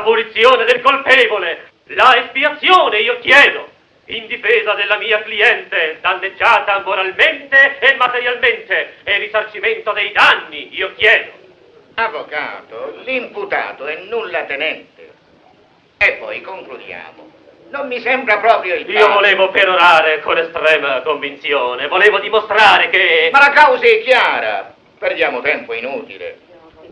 punizione del colpevole, la espiazione io chiedo, in difesa della mia cliente, danneggiata moralmente e materialmente, e risarcimento dei danni io chiedo. Avvocato, l'imputato è nulla tenente. E poi concludiamo. Non mi sembra proprio il caso. Io volevo perorare con estrema convinzione, volevo dimostrare che... Ma la causa è chiara. Perdiamo tempo inutile.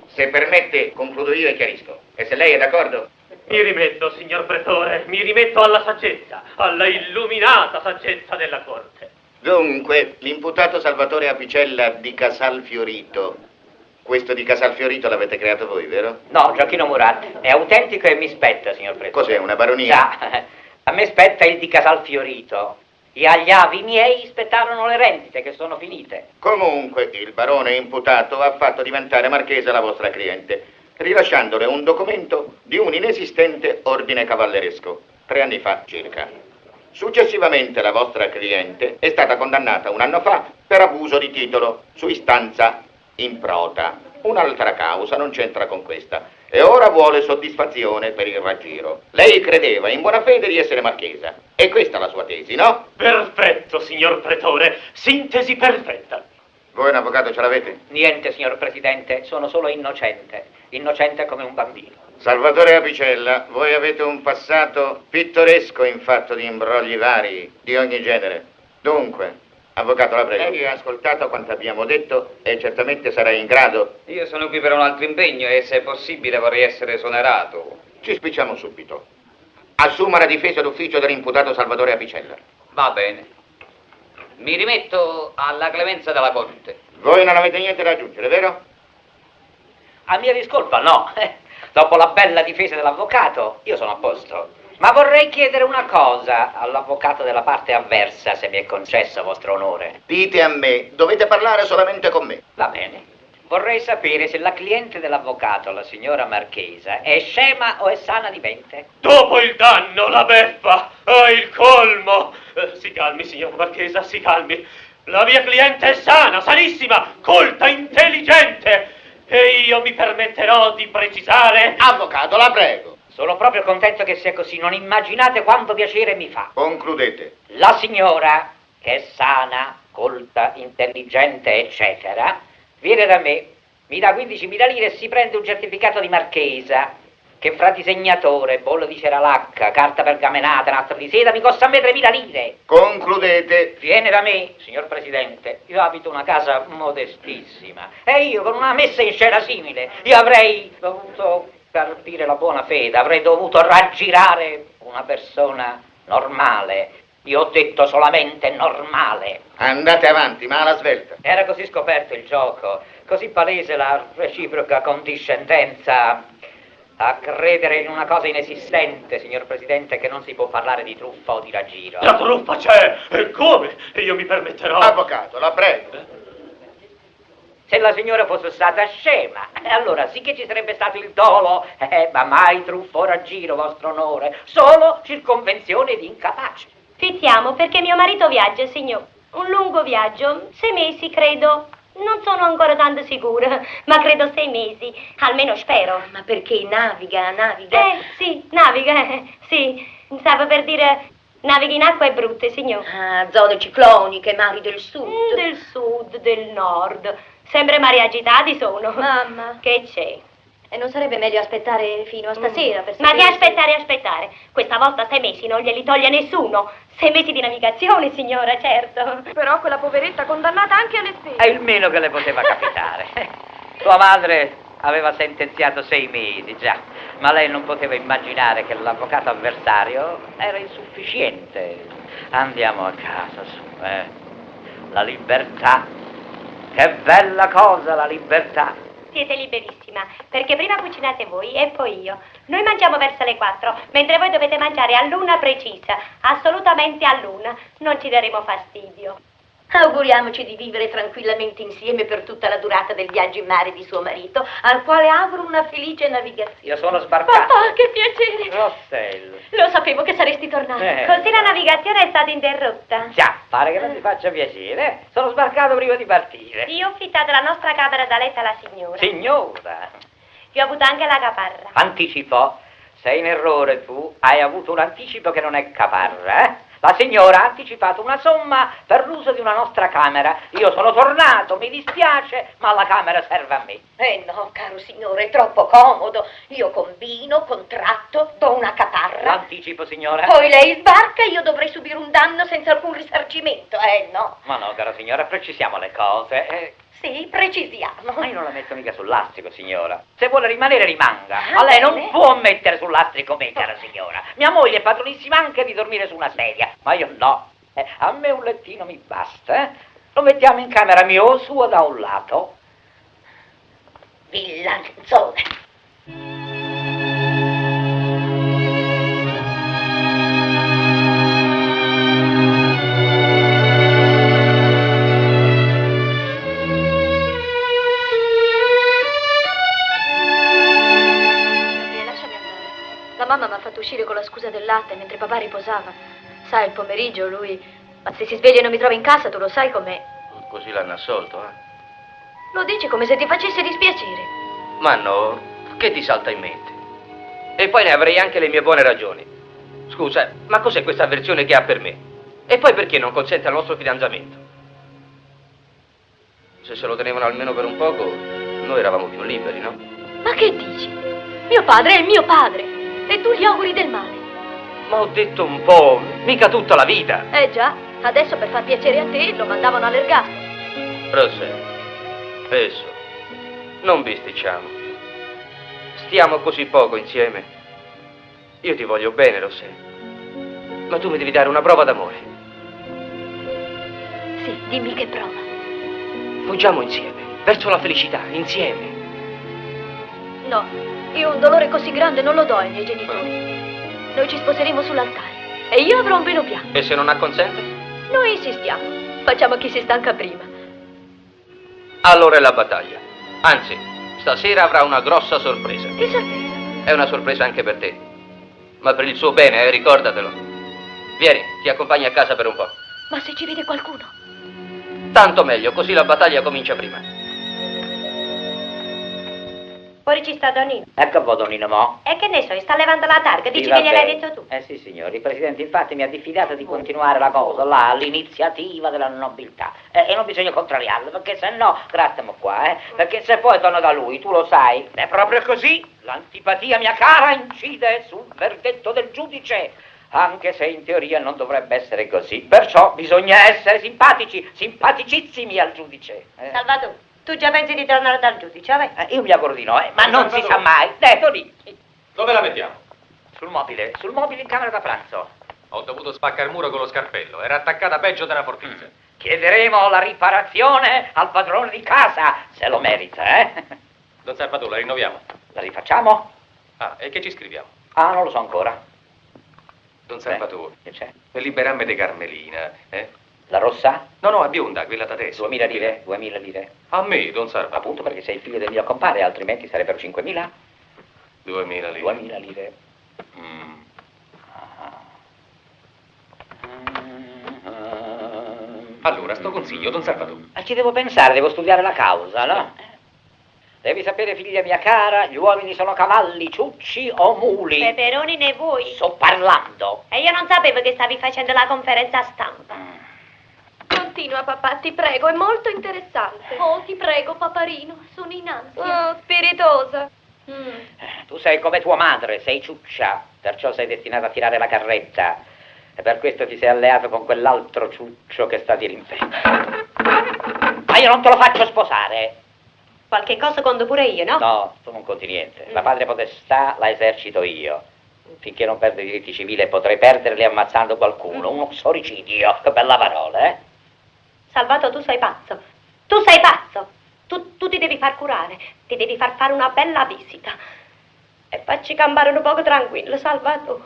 Se permette, concludo io e chiarisco. E se lei è d'accordo? Mi rimetto, signor Pretore, mi rimetto alla saggezza, alla illuminata saggezza della Corte. Dunque, l'imputato Salvatore Apicella di Casalfiorito. Questo di Casalfiorito l'avete creato voi, vero? No, Gioacchino Murat, è autentico e mi spetta, signor Pretore. Cos'è, una baronia? Già, a me spetta il di Casalfiorito. E agli avi miei spettarono le rendite, che sono finite. Comunque, il barone imputato ha fatto diventare marchesa la vostra cliente, rilasciandole un documento di un inesistente ordine cavalleresco, 3 anni fa circa. Successivamente la vostra cliente è stata condannata un anno fa per abuso di titolo su istanza improta. Un'altra causa non c'entra con questa e ora vuole soddisfazione per il raggiro. Lei credeva in buona fede di essere marchesa. E questa è la sua tesi, no? Perfetto, signor Pretore, sintesi perfetta. Voi un avvocato ce l'avete? Niente, signor Presidente, sono solo innocente. Innocente come un bambino. Salvatore Apicella, voi avete un passato pittoresco in fatto di imbrogli vari, di ogni genere. Dunque, avvocato, la prego. Lei ha ascoltato quanto abbiamo detto e certamente sarà in grado. Io sono qui per un altro impegno e se è possibile vorrei essere esonerato. Ci spicciamo subito. Assuma la difesa d'ufficio dell'imputato Salvatore Apicella. Va bene. Mi rimetto alla clemenza della Corte. Voi non avete niente da aggiungere, vero? A mia discolpa, no. Dopo la bella difesa dell'avvocato, io sono a posto. Ma vorrei chiedere una cosa all'avvocato della parte avversa, se mi è concesso, vostro onore. Dite a me, dovete parlare solamente con me. Va bene. Vorrei sapere se la cliente dell'avvocato, la signora Marchesa, è scema o è sana di mente. Dopo il danno, la beffa, il colmo. Si calmi, signor Marchesa, si calmi. La mia cliente è sana, sanissima, colta, intelligente. E io mi permetterò di precisare... Avvocato, la prego. Sono proprio contento che sia così, non immaginate quanto piacere mi fa. Concludete. La signora, che è sana, colta, intelligente, eccetera, viene da me, mi dà 15.000 lire e si prende un certificato di marchesa, che fra disegnatore, bollo di ceralacca, carta pergamenata, nastro di seta, mi costa a me 3.000 lire. Concludete. Viene da me, signor Presidente, io abito una casa modestissima e io con una messa in scena simile, io avrei dovuto carpire la buona fede, avrei dovuto raggirare una persona normale. Io ho detto solamente normale. Andate avanti, ma alla svelta. Era così scoperto il gioco, così palese la reciproca condiscendenza a credere in una cosa inesistente, signor Presidente, che non si può parlare di truffa o di raggiro. La truffa c'è, e come? E io mi permetterò... Avvocato, la prego. Se la signora fosse stata scema, allora sì che ci sarebbe stato il dolo, ma mai truffa o raggiro, vostro onore, solo circonvenzione di incapace. Fittiamo perché mio marito viaggia, signor. Un lungo viaggio, 6 mesi credo. Non sono ancora tanto sicura, ma credo 6 mesi, almeno spero. Ma perché naviga? Sì, naviga, sì. Stavo per dire, naviga in acque brutte, signor. Ah, zone cicloniche, mari del sud. Del sud, del nord. Sempre mari agitati sono. Mamma. Che c'è? E non sarebbe meglio aspettare fino a stasera per Ma che sapere aspettare? Questa volta 6 mesi non glieli toglie nessuno. 6 mesi di navigazione, signora, certo. Però quella poveretta condannata anche alle spese. È il meno che le poteva capitare. Sua madre aveva sentenziato 6 mesi, già, ma lei non poteva immaginare che l'avvocato avversario era insufficiente. Andiamo a casa, su, La libertà. Che bella cosa la libertà. Siete liberissima, perché prima cucinate voi e poi io. Noi mangiamo verso le 4, mentre voi dovete mangiare all'1 precisa, assolutamente all'1. Non ci daremo fastidio. Auguriamoci di vivere tranquillamente insieme per tutta la durata del viaggio in mare di suo marito, al quale auguro una felice navigazione. Io sono sbarcato. Papà, che piacere! Rossello. Lo sapevo che saresti tornato. Così la navigazione è stata interrotta. Già, pare che non ti faccia piacere. Sono sbarcato prima di partire. Io ho affittato la nostra camera da letto alla signora. Signora. Vi ho avuto anche la caparra. Anticipò. sei in errore tu, hai avuto un anticipo che non è caparra, eh? La signora ha anticipato una somma per l'uso di una nostra camera. Io sono tornato, mi dispiace, ma la camera serve a me. No, caro signore, è troppo comodo. Io combino, contratto, do una caparra. L'anticipo, signora? Poi lei sbarca e io dovrei subire un danno senza alcun risarcimento, no? Ma no, cara signora, precisiamo le cose. Sì, precisiamo. Ma io non la metto mica sul lastrico, signora. Se vuole rimanere, rimanga. Ah, Ma lei non bene. può mettere sul lastrico me, cara signora. Mia moglie è padronissima anche di dormire su una sedia. Ma io no. A me un lettino mi basta, Lo mettiamo in camera mia o sua da un lato. Villanzone. Lasciami andare. La mamma mi ha fatto uscire con la scusa del latte mentre papà riposava. Sai, il pomeriggio lui... Ma se si sveglia e non mi trova in casa, tu lo sai com'è. Così l'hanno assolto, Lo dici come se ti facesse dispiacere. Ma no, che ti salta in mente? E poi ne avrei anche le mie buone ragioni. Scusa, ma cos'è questa avversione che ha per me? E poi perché non consente al nostro fidanzamento? Se lo tenevano almeno per un poco, noi eravamo più liberi, no? Ma che dici? Mio padre è il mio padre. E tu gli auguri del male. Ma ho detto un po', mica tutta la vita. Già, adesso per far piacere a te lo mandavano all'ergastolo. Rosè, adesso, non bisticciamo. Stiamo così poco insieme. Io ti voglio bene, Rosè. Ma tu mi devi dare una prova d'amore. Sì, dimmi che prova. Fuggiamo insieme, verso la felicità, insieme. No, io un dolore così grande non lo do ai miei genitori. Noi ci sposeremo sull'altare e io avrò un velo bianco. E se non acconsente? Noi insistiamo. Facciamo chi si stanca prima. Allora è la battaglia. Anzi, stasera avrà una grossa sorpresa. Che sorpresa. È una sorpresa anche per te. Ma per il suo bene, ricordatelo. Vieni, ti accompagni a casa per un po'. Ma se ci vede qualcuno? Tanto meglio, così la battaglia comincia prima. Fuori ci sta Donino. Ecco Donino mo. E che ne so, sta levando la targa, dici Sì, che vabbè. gliel'hai detto tu. Sì, signori, il Presidente infatti mi ha diffidato di continuare la cosa, l'iniziativa della nobiltà. E non bisogna contrariarlo, perché se no, grastiamo qua, perché se poi torno da lui, tu lo sai, è proprio così. L'antipatia mia cara incide sul verdetto del giudice, anche se in teoria non dovrebbe essere così. Perciò bisogna essere simpatici, simpaticissimi al giudice. Salvatore, tu già pensi di tornare dal giudice, vabbè? Io mi auguro di no, ma non si sa mai. Detto lì. Dove la mettiamo? Sul mobile in camera da pranzo. Ho dovuto spaccare il muro con lo scarpello. Era attaccata peggio della fortizia. Chiederemo la riparazione al padrone di casa, se lo merita, Don Salvatore, la rinnoviamo. La rifacciamo? Ah, e che ci scriviamo? Ah, non lo so ancora. Don Salvatore, Che c'è? per liberarmi di Carmelina, La rossa? No, è bionda, quella da testa. 2000 lire? 2000 lire. A me, Don Salvatore. Appunto perché sei il figlio del mio compare, altrimenti sarebbero 5000. 2000 lire. 2000 lire. Allora, sto consiglio, Don Salvatore. Ma ci devo pensare, devo studiare la causa, no? Devi sapere, figlia mia cara, gli uomini sono cavalli, ciucci o muli. Peperoni ne vuoi? Sto parlando. E io non sapevo che stavi facendo la conferenza stampa. Continua, papà, ti prego, è molto interessante. Oh, ti prego, paparino, sono in ansia. Oh, spiritosa. Tu sei come tua madre, sei ciuccia, perciò sei destinata a tirare la carretta. E per questo ti sei alleato con quell'altro ciuccio che sta di rinferno. Ma io non te lo faccio sposare. Qualche cosa conto pure io, no? No, tu non conti niente. La padre potestà la esercito io. Finché non perdo i diritti civili potrei perderli ammazzando qualcuno. Uno soricidio. Che bella parola, Salvato, tu sei pazzo. Tu sei pazzo. Tu ti devi far curare. Ti devi far fare una bella visita. E facci campare un poco tranquillo, Salvato.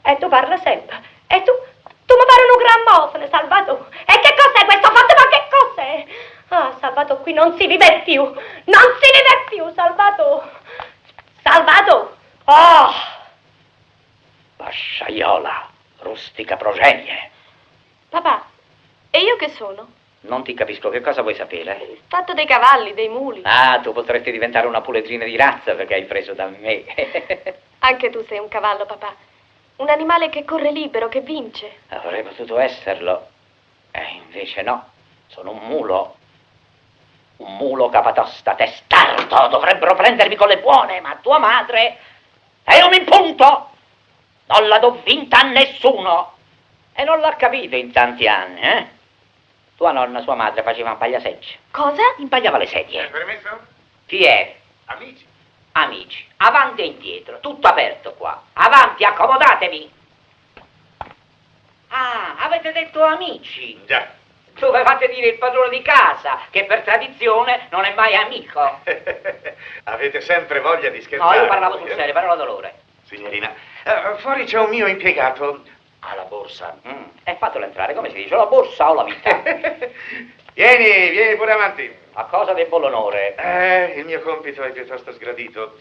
E tu parla sempre. E tu mi pare un grammofone, Salvato. E che cos'è questo fatto? Ma che cos'è? Ah, Salvato, qui non si vive più. Non si vive più, Salvato. Salvato. Oh! Vasciaiola, rustica progenie. Papà, e io che sono? Non ti capisco, che cosa vuoi sapere? Fatto dei cavalli, dei muli. Ah, tu potresti diventare una puledrina di razza perché hai preso da me. Anche tu sei un cavallo, papà. Un animale che corre libero, che vince. Avrei potuto esserlo. E invece no. Sono un mulo. Un mulo capatosta, testardo. Dovrebbero prendermi con le buone, ma tua madre è un impunto. Non la do vinta a nessuno. E non l'ha capito in tanti anni, eh? Tua nonna, sua madre, faceva un pagliaseggi. Cosa? Impagliava le sedie. Permesso? Chi è? Amici. Amici, avanti e indietro, tutto aperto qua. Avanti, accomodatevi. Ah, avete detto amici. Già. Dovevate dire il padrone di casa, che per tradizione non è mai amico. Avete sempre voglia di No, scherzare. io parlavo sul serio, parola d'onore. Signorina, fuori c'è un mio impiegato alla borsa. E fatelo entrare, come si dice, la borsa o la vita? Vieni pure avanti. A cosa debbo l'onore? Il mio compito è piuttosto sgradito,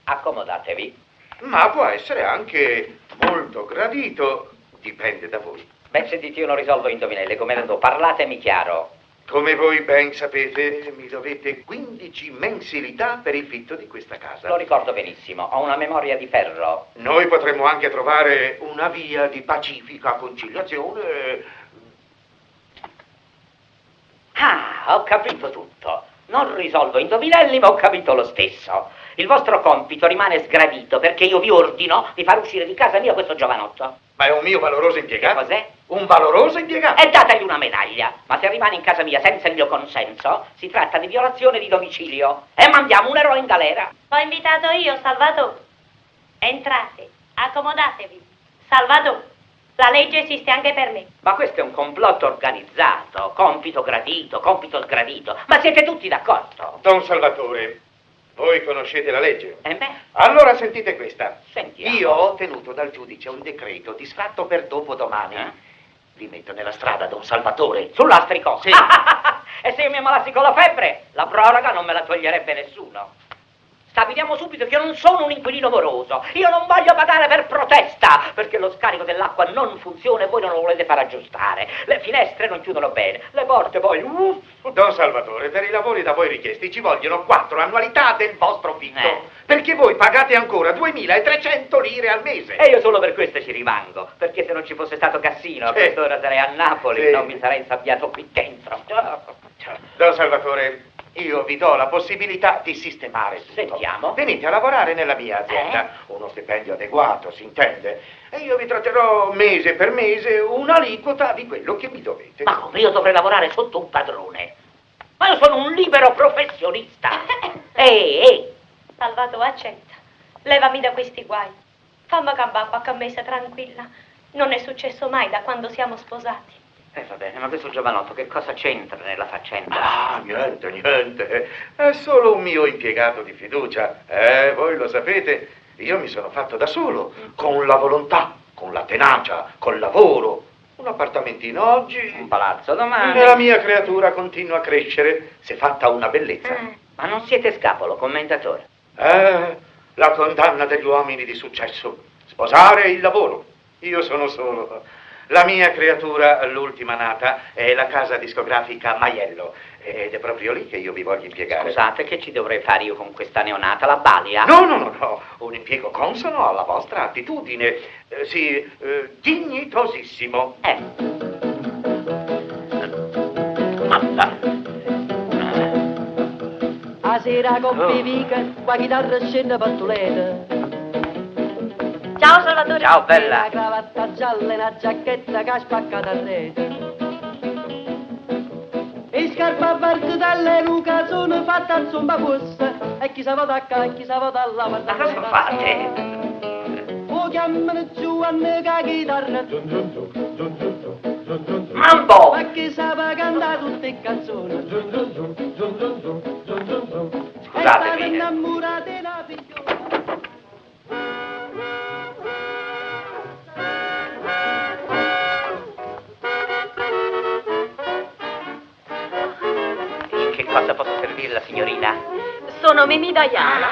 Accomodatevi. ma può essere anche molto gradito, dipende da voi. Beh, sentite, io non risolvo indovinelli, come detto, parlatemi chiaro. Come voi ben sapete, mi dovete 15 mensilità per il fitto di questa casa. Lo ricordo benissimo, ho una memoria di ferro. Noi potremmo anche trovare una via di pacifica conciliazione. Ah, ho capito tutto. Non risolvo indovinelli, ma ho capito lo stesso. Il vostro compito rimane sgradito perché io vi ordino di far uscire di casa mia questo giovanotto. Ma è un mio valoroso impiegato. Che cos'è? Un valoroso impiegato. E dategli una medaglia. Ma se rimane in casa mia senza il mio consenso, si tratta di violazione di domicilio. E mandiamo un eroe in galera. L'ho invitato io, Salvatore. Entrate, accomodatevi. Salvatore, la legge esiste anche per me. Ma questo è un complotto organizzato. Compito gradito, compito sgradito. Ma siete tutti d'accordo? Don Salvatore, voi conoscete la legge? E me? Allora sentite questa. Sentiamo. Io ho ottenuto dal giudice un decreto disfatto per dopodomani. Vi metto nella strada, Don Salvatore. Sull'astrico? Sì. E se io mi ammalassi con la febbre, la proroga non me la toglierebbe nessuno. Stabiliamo subito che io non sono un inquilino moroso. Io non voglio pagare per protesta, perché lo scarico dell'acqua non funziona e voi non lo volete far aggiustare. Le finestre non chiudono bene, le porte poi... Don Salvatore, per i lavori da voi richiesti ci vogliono 4 annualità del vostro fitto. Perché voi pagate ancora 2.300 lire al mese. E io solo per questo ci rimango, perché se non ci fosse stato Cassino, a quest'ora sarei a Napoli, Sì. non mi sarei insabbiato qui dentro. Don Salvatore, io vi do la possibilità di sistemare tutto. Sentiamo. Venite a lavorare nella mia azienda. Uno stipendio adeguato, si intende. E io vi tratterò mese per mese un'aliquota di quello che mi dovete. Ma come, io dovrei lavorare sotto un padrone? Ma io sono un libero professionista. Ehi. Salvatore, accetta. Levami da questi guai. Fammi campare qualche mese tranquilla. Non è successo mai da quando siamo sposati. Va bene, ma questo giovanotto che cosa c'entra nella faccenda? Ah, niente. È solo un mio impiegato di fiducia. Voi lo sapete, io mi sono fatto da solo, con la volontà, con la tenacia, col lavoro. Un appartamentino oggi, Un palazzo domani. e la mia creatura continua a crescere, si è fatta una bellezza. Ma non siete scapolo, commendatore. La condanna degli uomini di successo. Sposare il lavoro. Io sono solo. La mia creatura, l'ultima nata, è la casa discografica Maiello. Ed è proprio lì che io vi voglio impiegare. Scusate, che ci dovrei fare io con questa neonata? La balia? No. Un impiego consono alla vostra attitudine. Sì, dignitosissimo. A sera con vica, qua chitarra scende pattuleta. Ciao Salvatore. Ciao, bella. Una cravatta gialla e una giacchetta che ha spaccato a rete. E scarpa barzutelle in un calzone fatta a zumba bussa. E chi sa va da qua e chi sa va da là. Ma cosa fate? O chiamano giù a me che chitarra. Mambo! Ma chi sa cantare tutte le canzoni. Scusatemi. Innamorata di una figliola. In che cosa posso servire la signorina? Sono Mimì Diana.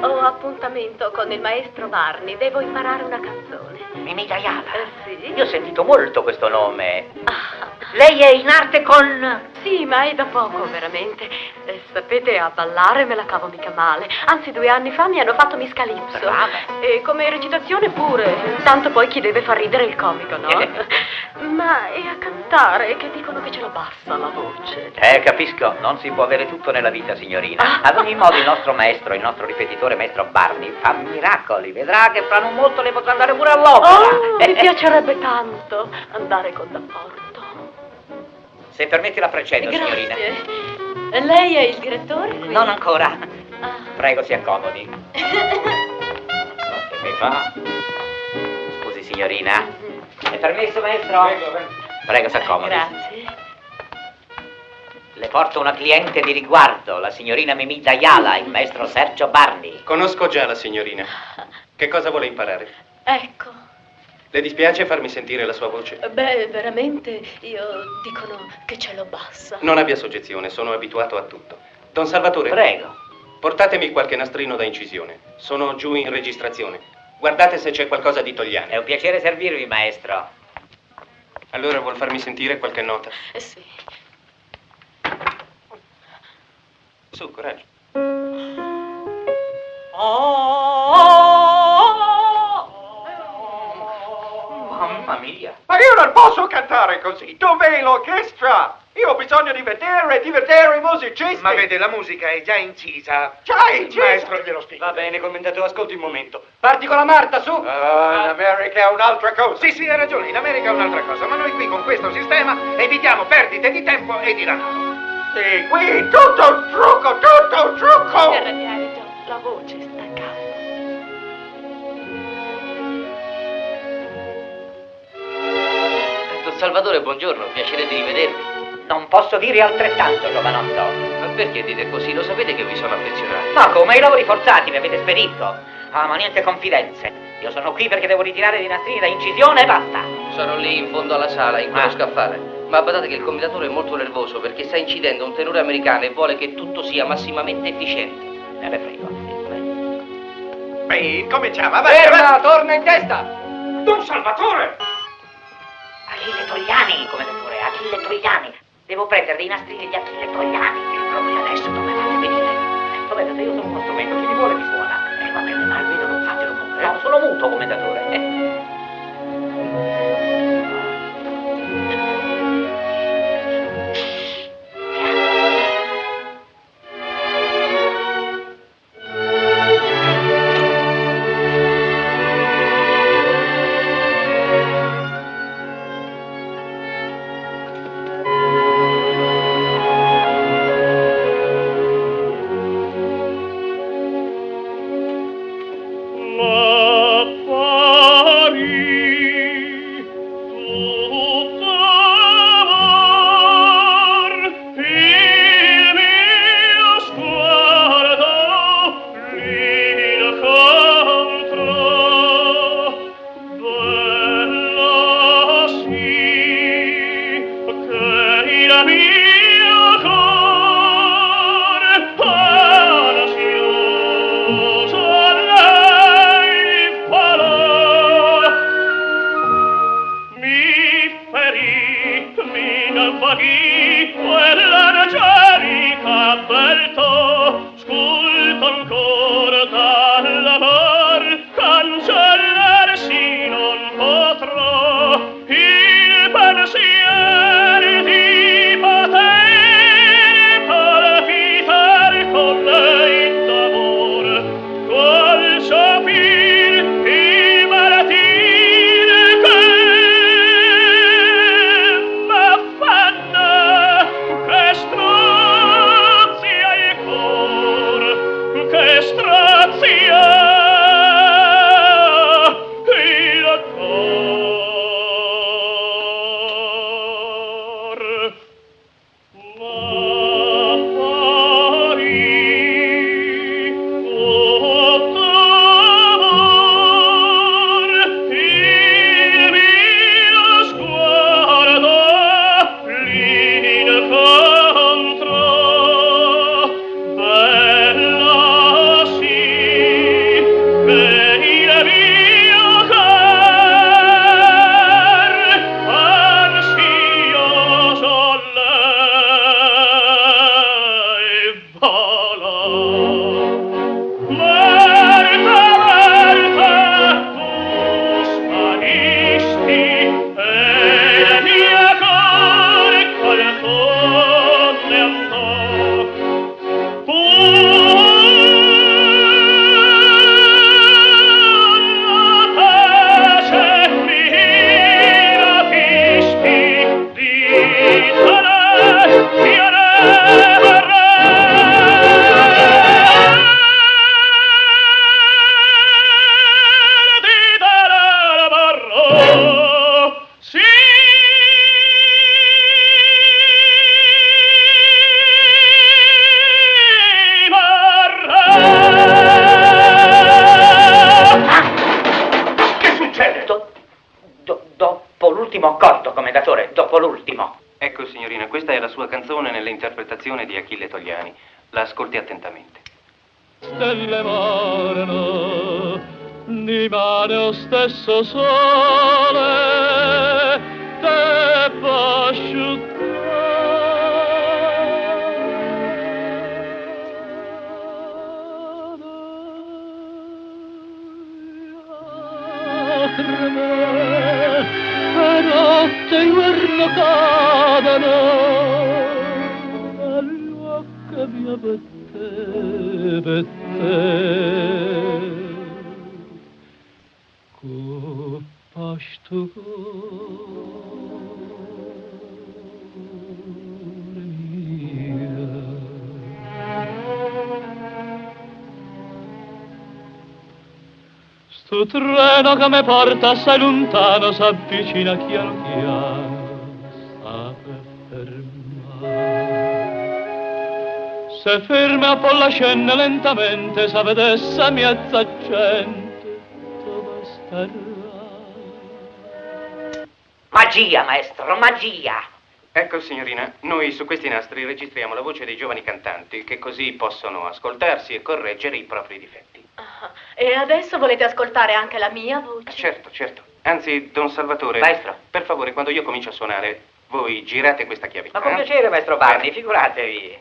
Ho appuntamento con il maestro Varni. Devo imparare una canzone. Mimì Diana? Sì? Io ho sentito molto questo nome. Lei è in arte con... Sì, ma è da poco, veramente. Sapete, a ballare me la cavo mica male. Anzi, 2 anni fa mi hanno fatto Miss Calypso. Brava. E come recitazione pure. Tanto poi chi deve far ridere il comico, no? Ma è a cantare che dicono che ce la bassa la voce. Capisco, non si può avere tutto nella vita, signorina. Ad ogni modo il nostro maestro, il nostro ripetitore, maestro Barney, fa miracoli. Vedrà che fra non molto le potrà andare pure all'opera. Oh, mi piacerebbe tanto andare con l'apporto. Se permetti la precedo, signorina. Grazie. Lei è il direttore? Qui? Non ancora. Ah. Prego, si accomodi. Che mi fa? Scusi, signorina. È permesso, maestro? Prego, si accomodi. Grazie. Le porto una cliente di riguardo, la signorina Mimì Ayala, il maestro Sergio Barney. Conosco già la signorina. Che cosa vuole imparare? Ecco. Le dispiace farmi sentire la sua voce? Beh, veramente, dicono che ce l'ho bassa. Non abbia soggezione, sono abituato a tutto. Don Salvatore? Prego. Portatemi qualche nastrino da incisione. Sono giù in registrazione. Guardate se c'è qualcosa di Togliani. È un piacere servirvi, maestro. Allora vuol farmi sentire qualche nota? Sì. Su, coraggio. Mamma mia. Ma io non posso cantare così. Dov'è l'orchestra? Io ho bisogno di vedere i musicisti. Ma vede, la musica è già incisa. Già incisa? Maestro, glielo spiego. Va bene, commentatore, ascolti un momento. Parti con la Marta, su! In America è un'altra cosa. Sì, hai ragione, in America è un'altra cosa. Ma noi qui con questo sistema evitiamo perdite di tempo e di denaro. Sì, qui tutto un trucco, tutto un trucco! Non ti arrabbiare, John, la voce sta calma. Don Salvatore, buongiorno, piacere di rivedervi. Non posso dire altrettanto, giovanotto. Ma perché dite così? Lo sapete che vi sono affezionato? Ma come i lavori forzati mi avete spedito? Ah, ma niente confidenze. Io sono qui perché devo ritirare dei nastrini da incisione e basta. Sono lì in fondo alla sala, in quello scaffale. Ma badate che il commendatore è molto nervoso perché sta incidendo un tenore americano e vuole che tutto sia massimamente efficiente. Me ne frego. Beh, cominciamo. Ferma, torna in testa! Don Salvatore! Achille Togliani, commendatore, Achille Togliani. Devo prendere dei nastrini di Achille Togliani. E proprio adesso dovevate venire. Lo vedete, io sono uno strumento, chi mi vuole mi suona. Va bene, ma almeno non fatelo muto. No, sono muto, commendatore. L'ultimo accordo, commendatore, dopo l'ultimo. Ecco, signorina, questa è la sua canzone nell'interpretazione di Achille Togliani. La ascolti attentamente. Stelle morno, di mare o stesso sole, te notte in guerra cadano, all'occa mia per te, co pasto cuore mia. Sto treno che mi porta assai lontano s'avvicina chiaro chiaro, sta per fermare. Se ferma un po' la scena lentamente, sa vedesse mezza gente dove starà. Magia, maestro, magia! Ecco, signorina, noi su questi nastri registriamo la voce dei giovani cantanti, che così possono ascoltarsi e correggere i propri difetti. E adesso volete ascoltare anche la mia voce? Certo, certo. Anzi, Don Salvatore, Maestro, per favore, quando io comincio a suonare, voi girate questa chiavetta. ma con piacere, maestro Barney, figuratevi.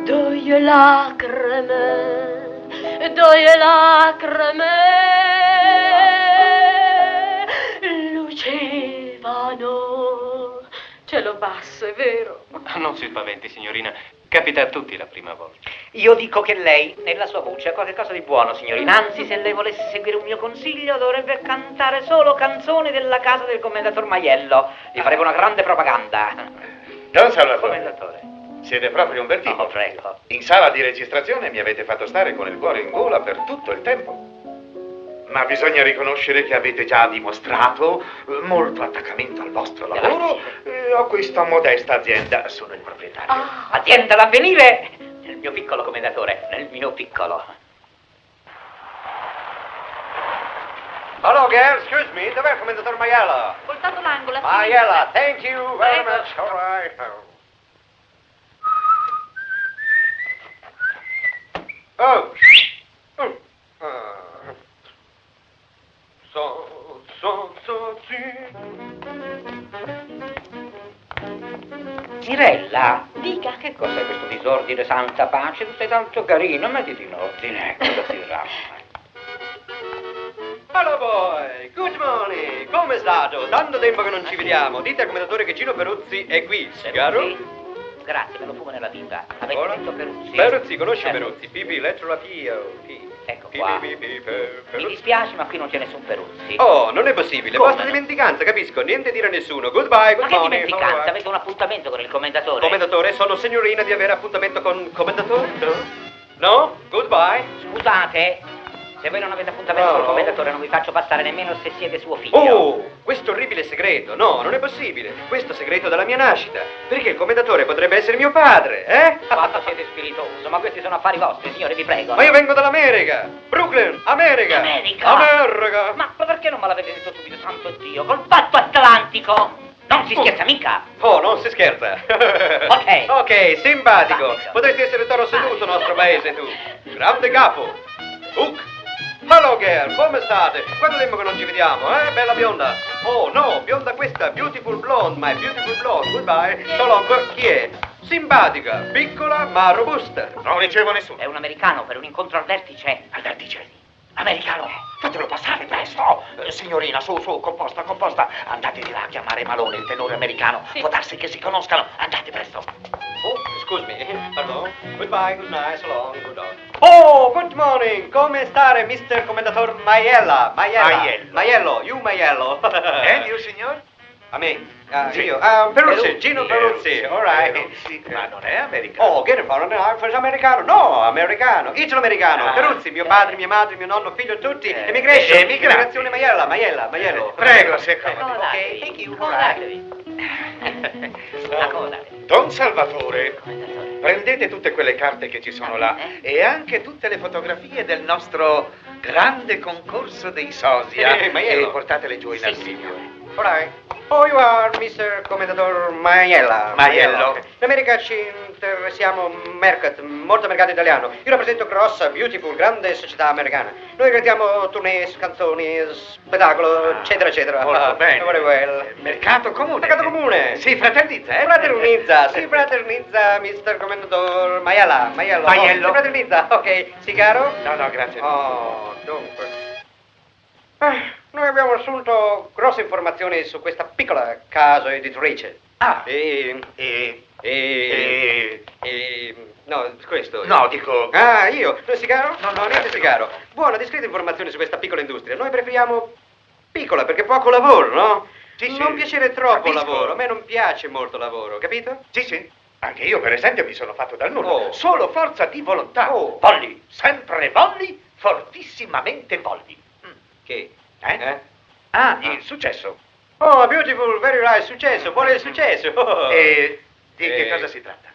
Due lacrime, lucevano. Cielo basso, è vero? Non si spaventi, signorina. Capita a tutti la prima volta. Io dico che lei, nella sua voce, ha qualcosa di buono, signorina. Anzi, se lei volesse seguire un mio consiglio, dovrebbe cantare solo canzoni della casa del commendator Maiello. Gli farebbe una grande propaganda. Don Salvatore, Commendatore. siete proprio un vertigo. No, prego. In sala di registrazione mi avete fatto stare con il cuore in gola per tutto il tempo. Ma bisogna riconoscere che avete già dimostrato molto attaccamento al vostro lavoro e a questa modesta azienda. Sono il proprietario. Azienda d'avvenire nel mio piccolo commendatore, nel mio piccolo. Hello, girl, excuse me, dov'è il commendatore Maiella? Voltato l'angolo. Maiella, thank you very Prego. much, all right. Oh! Mirella, dica, che cos'è questo disordine, santa pace? Tu sei tanto carino, mettiti in ordine. Cosa si fa? Hello boy, good morning, come è stato? Tanto tempo che non ci vediamo. Dite al commendatore che Gino Peruzzi è qui, sigaro? Grazie, me lo fumo nella pipa. Avete Buona? detto Peruzzi? Peruzzi, conosce Peruzzi? Pipi, lettera P-O. Ecco qua. Mi dispiace, ma qui non c'è nessun Peruzzi. Oh, non è possibile, Come vostra no? dimenticanza, capisco, niente dire a nessuno. Goodbye, Ma good che morning. dimenticanza? all right. Avete un appuntamento con il commendatore? Commendatore, sono signorina di avere appuntamento con commendatore? No? No? Goodbye. Scusate, se voi non avete appuntamento No. con il commendatore non vi faccio passare nemmeno se siete suo figlio. Oh, questo orribile segreto. No, non è possibile. Questo segreto della mia nascita. Perché il commendatore potrebbe essere mio padre, eh? Quanto siete spiritoso, ma questi sono affari vostri, signore, vi prego. Ma io vengo dall'America. Brooklyn, America. America? America. Ma perché non me l'avete detto subito, santo Dio? Col patto atlantico! Non si scherza mica! Oh, non si scherza. Ok. Ok, simpatico. Simpatico. Potresti essere toro seduto, nostro paese, tu. Grande capo. Hook. Hello girl, come state? Quanto tempo che non ci vediamo, eh? Bella bionda. Oh no, bionda questa, beautiful blonde, my beautiful blonde. Goodbye. So long. Chi è? Simpatica, piccola ma robusta. Non ricevo nessuno. È un americano per un incontro al vertice. Al vertice? Americano? Fatelo passare presto. Signorina, su, composta. Andate di là a chiamare Malone, il tenore americano. Può darsi che si conoscano. Andate presto. Oh, excuse me. Pardon. Goodbye, good night, so long, good night. Oh, good morning. Come stare, Mr. Commendator Maiella? Maiello, you Maiello. Io, signor? A me? Sì. Io. Peruzzi, Gino Peruzzi, all right. Peruzzi, ma non è americano. Oh, get it, americano. No, americano, italo-americano. Peruzzi, mio padre, mia madre, mio nonno, figlio, tutti. Emigrazione Maiello. Prego, si accomodi. Ok, thank you. Accomodatevi. Don Salvatore, prendete tutte quelle carte che ci sono là e anche tutte le fotografie del nostro grande concorso dei sosia e portatele giù in archivio. All right. Oh, you are Mr. Commendator Maiello. Maiello. In America ci interessiamo molto mercato italiano. Io rappresento grossa, beautiful, grande società americana. Noi cantiamo tournée, canzoni, spettacolo, eccetera. Molto bene. Very well. Mercato comune. Mercato comune. Si fraternizza, Si fraternizza, Mr. Commendator Maiello. Maiello. Si fraternizza, ok. Sigaro? No, grazie. Oh, dunque. Noi abbiamo assunto grosse informazioni su questa piccola casa editrice. No, questo. No, dico... Io? Sigaro? No, niente sigaro. Buona, discreta informazione su questa piccola industria. Noi preferiamo piccola perché poco lavoro, no? Sì. Non piacere troppo Capisco. lavoro. A me non piace molto lavoro, capito? Sì. Anche io, per esempio, mi sono fatto dal nulla. Oh. Solo forza di volontà. Oh. Volli, sempre volli, fortissimamente volli. Che? Il successo. Oh, beautiful, very right, successo, vuole il successo. E di che cosa si tratta?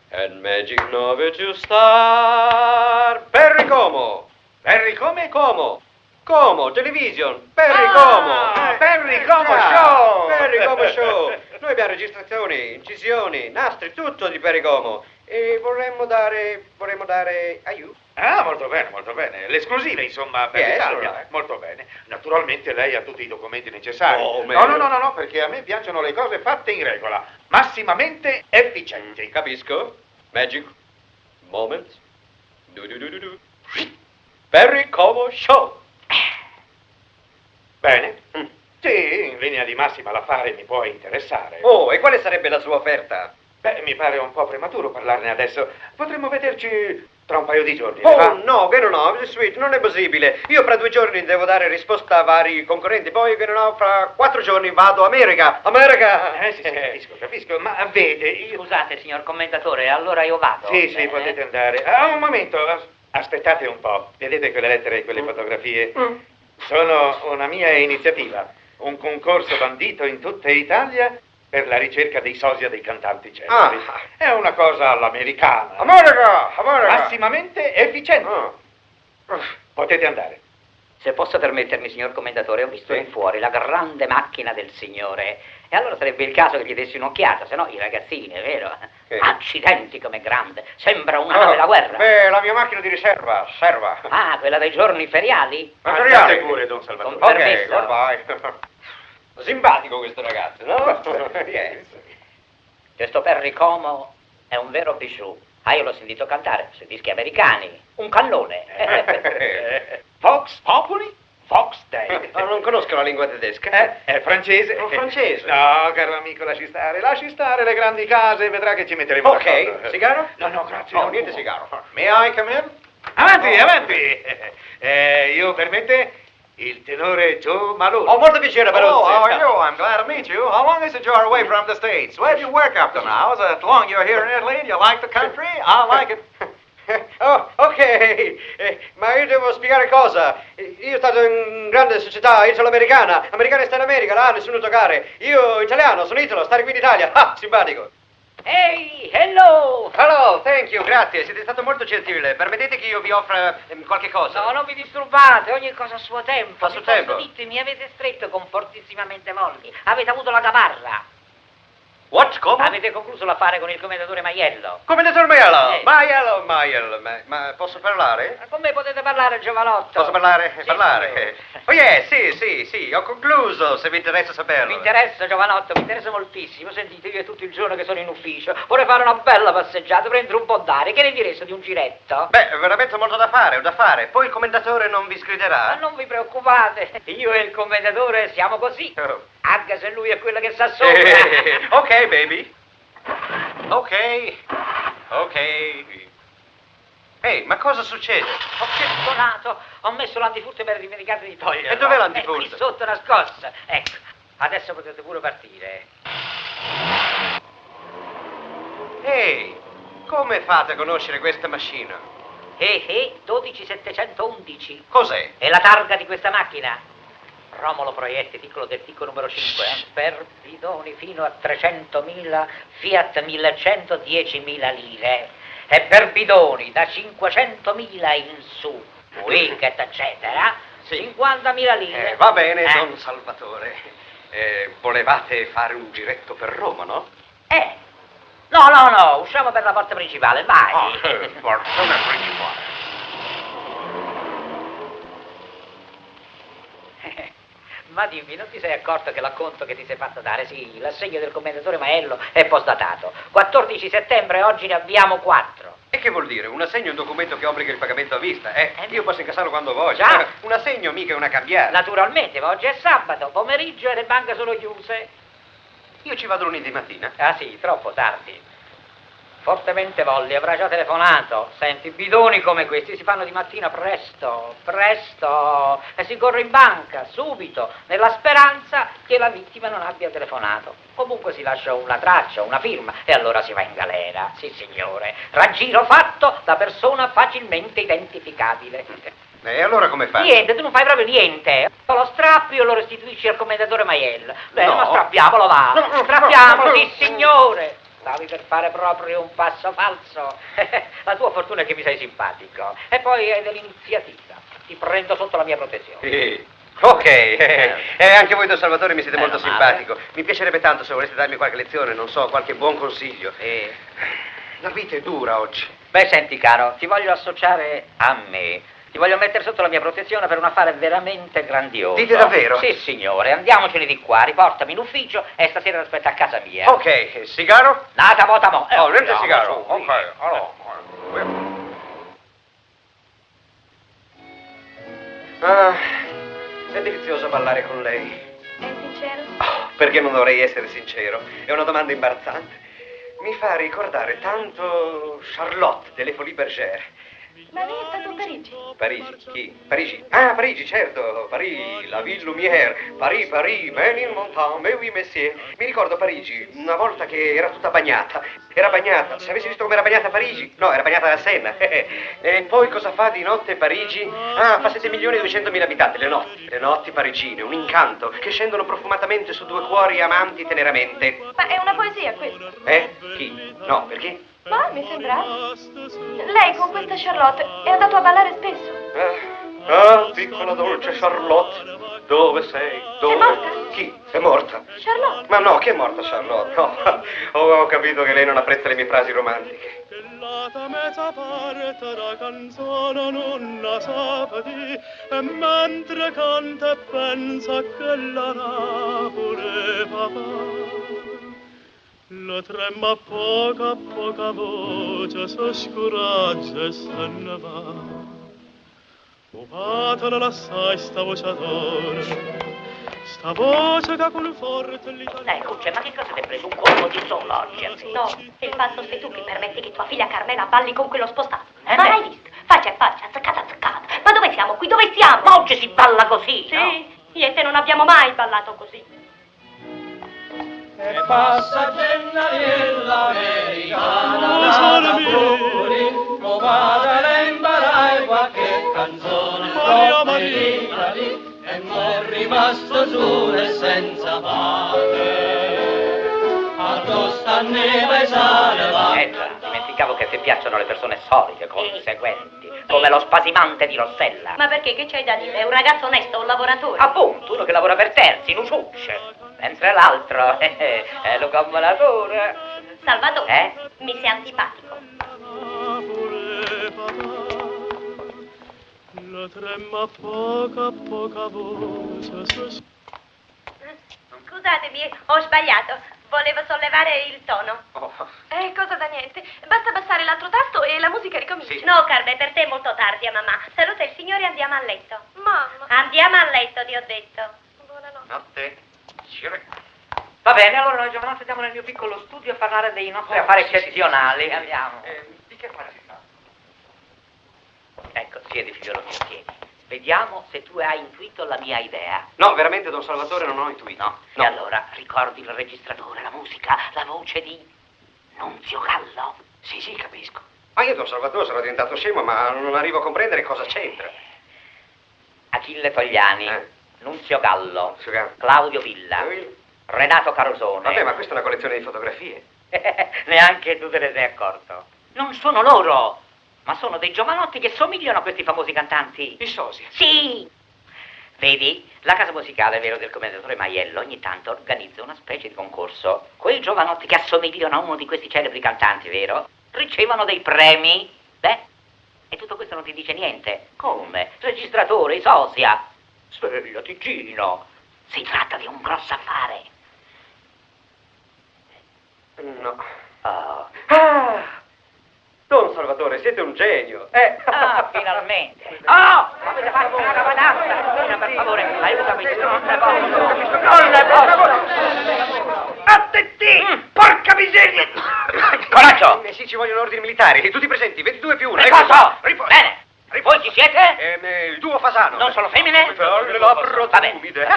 And magic nove to star. Perry Como. Perry come? Como, television. Perry Como. Perry Como Show. Perry Como Show. Noi abbiamo registrazioni, incisioni, nastri, tutto di Perry Como. E vorremmo dare aiuto. Molto bene. L'esclusiva, insomma, per l'Italia. Right. Molto bene. Naturalmente lei ha tutti i documenti necessari. meglio. No, perché a me piacciono le cose fatte in regola, massimamente efficienti. Capisco. Magic moment. Du. Perry Como Show. Bene. Sì, in linea di massima l'affare mi può interessare. Oh, e quale sarebbe la sua offerta? Beh, mi pare un po' prematuro parlarne adesso. Potremmo vederci tra un paio di giorni. Oh, no, sweet, non è possibile. Io fra 2 giorni devo dare risposta a vari concorrenti, poi fra 4 giorni vado America. Sì, capisco, ma vede, io... Scusate, signor commendatore, allora io vado. Sì, potete andare. Un momento, aspettate un po'. Vedete quelle lettere e quelle fotografie? Sono una mia iniziativa, un concorso bandito in tutta Italia per la ricerca dei sosia dei cantanti celebri. È una cosa all'americana. America! Massimamente efficiente. Potete andare. Se posso permettermi, signor commendatore, ho visto in fuori la grande macchina del signore. E allora sarebbe il caso che gli dessi un'occhiata, se no i ragazzini, è vero? Accidenti com'è grande, sembra una nave da guerra. Beh, la mia macchina di riserva, serva. Quella dei giorni feriali? Andate pure, Don Salvatore. Con permesso. Goodbye. Simpatico questo ragazzo, no? Questo Perry Como è un vero bijou. Io l'ho sentito cantare sui dischi americani. Un cannone. Vox Populi, Vox Dei. Non conosco la lingua tedesca. È francese. Francese? No, caro amico, lasci stare le grandi case, vedrà che ci metteremo d'accordo. Ok, sigaro? No, grazie. No, niente sigaro. May I come in? Avanti. Io permette il tenore Joe Malone. Oh, molto piacere, Peruzzi. Oh, how are you? I'm glad to meet you. How long is it you are away from the States? Where do you work up to now? Is it long you're here in Italy? Do you like the country? I like it. Oh, ok. Ma io devo spiegare cosa. Io sono stato in grande società italo-americana. Americani sta in America, là nessuno toccare. Io italiano, sono italo, stare qui in Italia. Simpatico. Ehi, hello! Hello, thank you, grazie, siete stato molto gentile. Permettete che io vi offra qualche cosa? No, non vi disturbate, ogni cosa a suo tempo. A suo tempo? Dite, mi avete stretto con fortissimamente volti. Avete avuto la gabarra. What? Come? Avete concluso l'affare con il commendatore Maiello. Commendatore Maiello! Maiello, ma posso parlare? Ma con me potete parlare, giovanotto. Posso parlare? Sì, parlare? Oh yeah, sì, ho concluso, se vi interessa saperlo. Mi interessa, giovanotto, mi interessa moltissimo. Sentite, io è tutto il giorno che sono in ufficio. Vorrei fare una bella passeggiata, prendere un po' d'aria. Che ne direste di un giretto? Beh, veramente molto da fare. Poi il commendatore non vi sgriderà? Ma non vi preoccupate, io e il commendatore siamo così. Oh. Anche se lui è quello che sta sopra. Ok, baby. Ok. Ehi, ma cosa succede? Ho gettonato, ho messo l'antifurto e mi ero dimenticato di toglierlo. E dov'è l'antifurto? È qui sotto nascosta. Ecco, adesso potete pure partire. Ehi, come fate a conoscere questa macchina? 12711. Cos'è? È la targa di questa macchina. Romolo Proietti, piccolo del ticco numero 5, per bidoni fino a 300.000, Fiat 1100, 10.000 lire. E per bidoni da 500.000 in su, Wicket, eccetera, 50.000 lire. Va bene, Don Salvatore. Volevate fare un giretto per Roma, no? No, usciamo per la porta principale, vai. Portone principale. Ma dimmi, non ti sei accorto che l'acconto che ti sei fatto dare, sì, l'assegno del commendatore Maiello è postdatato. 14 settembre, oggi ne abbiamo 4. E che vuol dire? Un assegno è un documento che obbliga il pagamento a vista, Io posso incassarlo quando voglio. Già. Un assegno mica è una cambiata. Naturalmente, ma oggi è sabato, pomeriggio e le banche sono chiuse. Io ci vado lunedì mattina. Ah sì, troppo tardi. Fortemente volli, avrà già telefonato. Senti, bidoni come questi si fanno di mattina presto, e si corre in banca, subito, nella speranza che la vittima non abbia telefonato. Comunque si lascia una traccia, una firma, e allora si va in galera. Sì, signore. Raggiro fatto da persona facilmente identificabile. E allora come fai? Niente, tu non fai proprio niente. Lo strappi o lo restituisci al commendatore Maiello. Bene, No. ma strappiamolo, va. No. Strappiamolo, sì, signore. Stavi per fare proprio un passo falso. La tua fortuna è che mi sei simpatico. E poi hai dell'iniziativa. Ti prendo sotto la mia protezione. Sì. Ok, anche voi, Don Salvatore, mi siete molto non male. simpatico. Mi piacerebbe tanto se voleste darmi qualche lezione, non so, qualche buon consiglio. La vita è dura oggi. Beh, senti, caro, ti voglio associare a me. Ti voglio mettere sotto la mia protezione per un affare veramente grandioso. Dite davvero? Sì, signore, andiamocene di qua, riportami in ufficio e stasera aspetta a casa mia. Ok, sigaro? Nata vota mo. Niente andiamo sigaro. su, Ok, allora. È delizioso ballare con lei. È sincero? Perché non dovrei essere sincero? È una domanda imbarazzante. Mi fa ricordare tanto Charlotte delle Folies Bergère. Ma lei è stato a Parigi? Parigi? Chi? Parigi? Ah, Parigi, certo. Parigi, la Ville Lumière. Paris, many in montagne, mais oui, monsieur. Mi ricordo Parigi, una volta che era tutta bagnata. Era bagnata. Se avessi visto come era bagnata Parigi? No, era bagnata la Senna. E poi cosa fa di notte Parigi? Ah, fa 7.200.000 abitanti, le notti. Le notti parigine, un incanto, che scendono profumatamente su due cuori amanti teneramente. Ma è una poesia questa? Chi? No, perché? Ma mi sembra. Lei con questa Charlotte è andato a ballare spesso. Piccola dolce Charlotte, dove sei? Dove? È morta? Chi? È morta? Charlotte? Ma no, che è morta Charlotte? No, ho capito che lei non apprezza le mie frasi romantiche. La mezza parte la canzone non la sapete e mentre canta e pensa che la voleva fare. La trema a poca voce si scoraggia e se ne va. Fatela l'assai sta voce d'oro, sta voce che col forte l'italiano. Cuccia, ma che cosa ti hai preso un colpo di solo oggi? No, il fatto sei tu che permetti che tua figlia Carmela balli con quello spostato. Ma l'hai visto? Faccia a faccia, azzeccata. Ma dove siamo qui? Dove siamo? Ma oggi si balla così, Sì, no? io e te non abbiamo mai ballato così. E passa gennariella americana da fuori, provate l'imbarai qualche canzone Maria lì e non rimasto solo e senza pace. Addosso a neve sale va. Già, dimenticavo che ti piacciono le persone solide, conseguenti, come lo spasimante di Rossella. Ma perché? Che c'hai da dire? È un ragazzo onesto, un lavoratore. Appunto, uno che lavora per terzi, in usucce. mentre l'altro è lo camminatore. Salvatore, mi sei antipatico. La tremma poca voce. Scusatemi, ho sbagliato. Volevo sollevare il tono. Cosa da niente. Basta abbassare l'altro tasto e la musica ricomincia. Sì. No, Carme, per te è molto tardi, mamma. Saluta il signore e andiamo a letto. Mamma. Andiamo a letto, ti ho detto. Notte. Va bene, allora noi giovanotti andiamo nel mio piccolo studio a parlare dei nostri affari eccezionali. Andiamo. Di che affari si fa? Ecco, siedi, figliolo mio, siedi. Vediamo se tu hai intuito la mia idea. No, veramente, Don Salvatore, non ho intuito. No. E allora, ricordi il registratore, la musica, la voce di Nunzio Gallo? Sì, capisco. Ma io, Don Salvatore, sarò diventato scemo, ma non arrivo a comprendere cosa c'entra. Achille Togliani, Nunzio Gallo, Claudio Villa, Renato Carosone. Vabbè, ma questa è una collezione di fotografie. Neanche tu te ne sei accorto. Non sono loro, ma sono dei giovanotti che somigliano a questi famosi cantanti. I sosia? Sì. Vedi, la casa musicale, vero, del commendatore Maiello ogni tanto organizza una specie di concorso. Quei giovanotti che assomigliano a uno di questi celebri cantanti, vero, ricevono dei premi. Beh, e tutto questo non ti dice niente. Come? Registratore, i sosia. Svegliati, Gino. Si tratta di un grosso affare. No. Oh. Don Salvatore, siete un genio. Finalmente. Oh! Avete fatto una cavanazza. Gino, per favore, aiutami. Non ne posso. Attenti! Porca miseria! Coraggio! Sì, ci vogliono ordini militari. Tutti presenti, 22 più 1. Riposo! Bene. Voi chi siete? Il duo Fasano. Non sono femmine? Le labbra umide.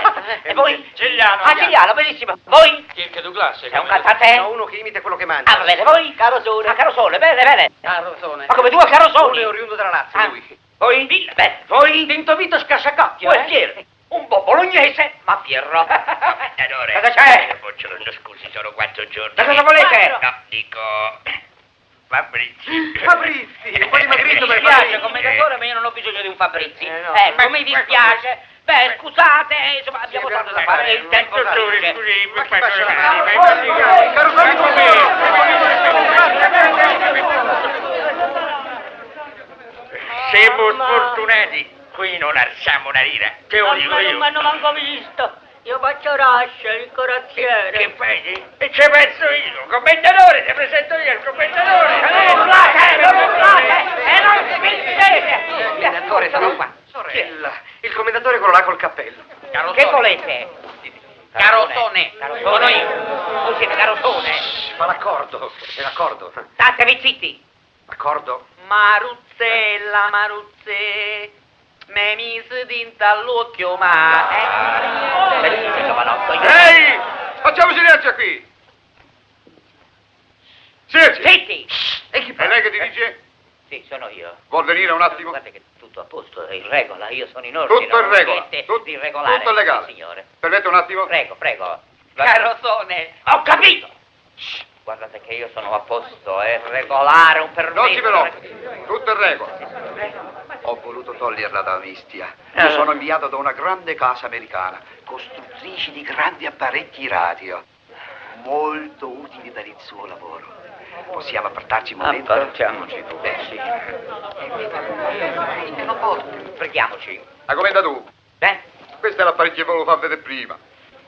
E voi? Cigliano. Cigliano, benissimo. Voi? Kirk Douglas. È un cantante? No, uno che imita quello che mangia. Va bene, voi? Carosone. Carosone, bene. Carosone. Ma come due Carosoni? Uno è oriundo della Lazio, lui. Voi? Bene, voi? Tinto Vito Scasciacocchio, Gualtieri. Un po' bolognese, ma fierro. Commendatore. Cosa c'è? Bocciolino, scusi, sono 4 giorni. Da cosa volete? No, dico... Fabrizi. Un po' dimagrito Mi per dispiace, commendatore, ma io non ho bisogno di un Fabrizi. Ecco, mi dispiace. Beh, scusate, insomma, abbiamo tanto da fare, il tempo stringe. Ma chi passa la Siamo sfortunati. Qui non alziamo una lira. Che lo dico io? Non mi hanno manco visto. Io faccio rascia, il corazziere. Che fai? E ci penso io. Commendatore, ti presento io il commendatore. Non spingete! Il commendatore, sono qua. Sorella, il commendatore quello là col cappello. Che volete? Carosone. Sono io. Voi siete Carosone. Fa l'accordo. È l'accordo. Statevi zitti. Accordo? Maruzzella, me mise dinta all'occhio, ma... Benissimo, giovanotto. Ehi! Facciamo silenzio qui! Silenzio! Zitti! E chi fa? È lei che dirige? Sì, sono io. Vuol venire un attimo? Guardate che tutto a posto, è in regola, io sono in ordine. Tutto in non regola. niente di irregolare. Tutto legale. Sì, signore. Permette un attimo? Prego. Carosone, ho capito! Guardate che io sono a posto, è regolare, un permesso. Non si preoccupi, tutto in regola. Ho voluto toglierla da Mistia. Io sono inviato da una grande casa americana, costruttrici di grandi apparecchi radio, molto utili per il suo lavoro. Possiamo appartarci un momento? Appartiamoci pure, sì. Preghiamoci. La commenda tu. Questo è l'apparecchio che volevo far vedere prima.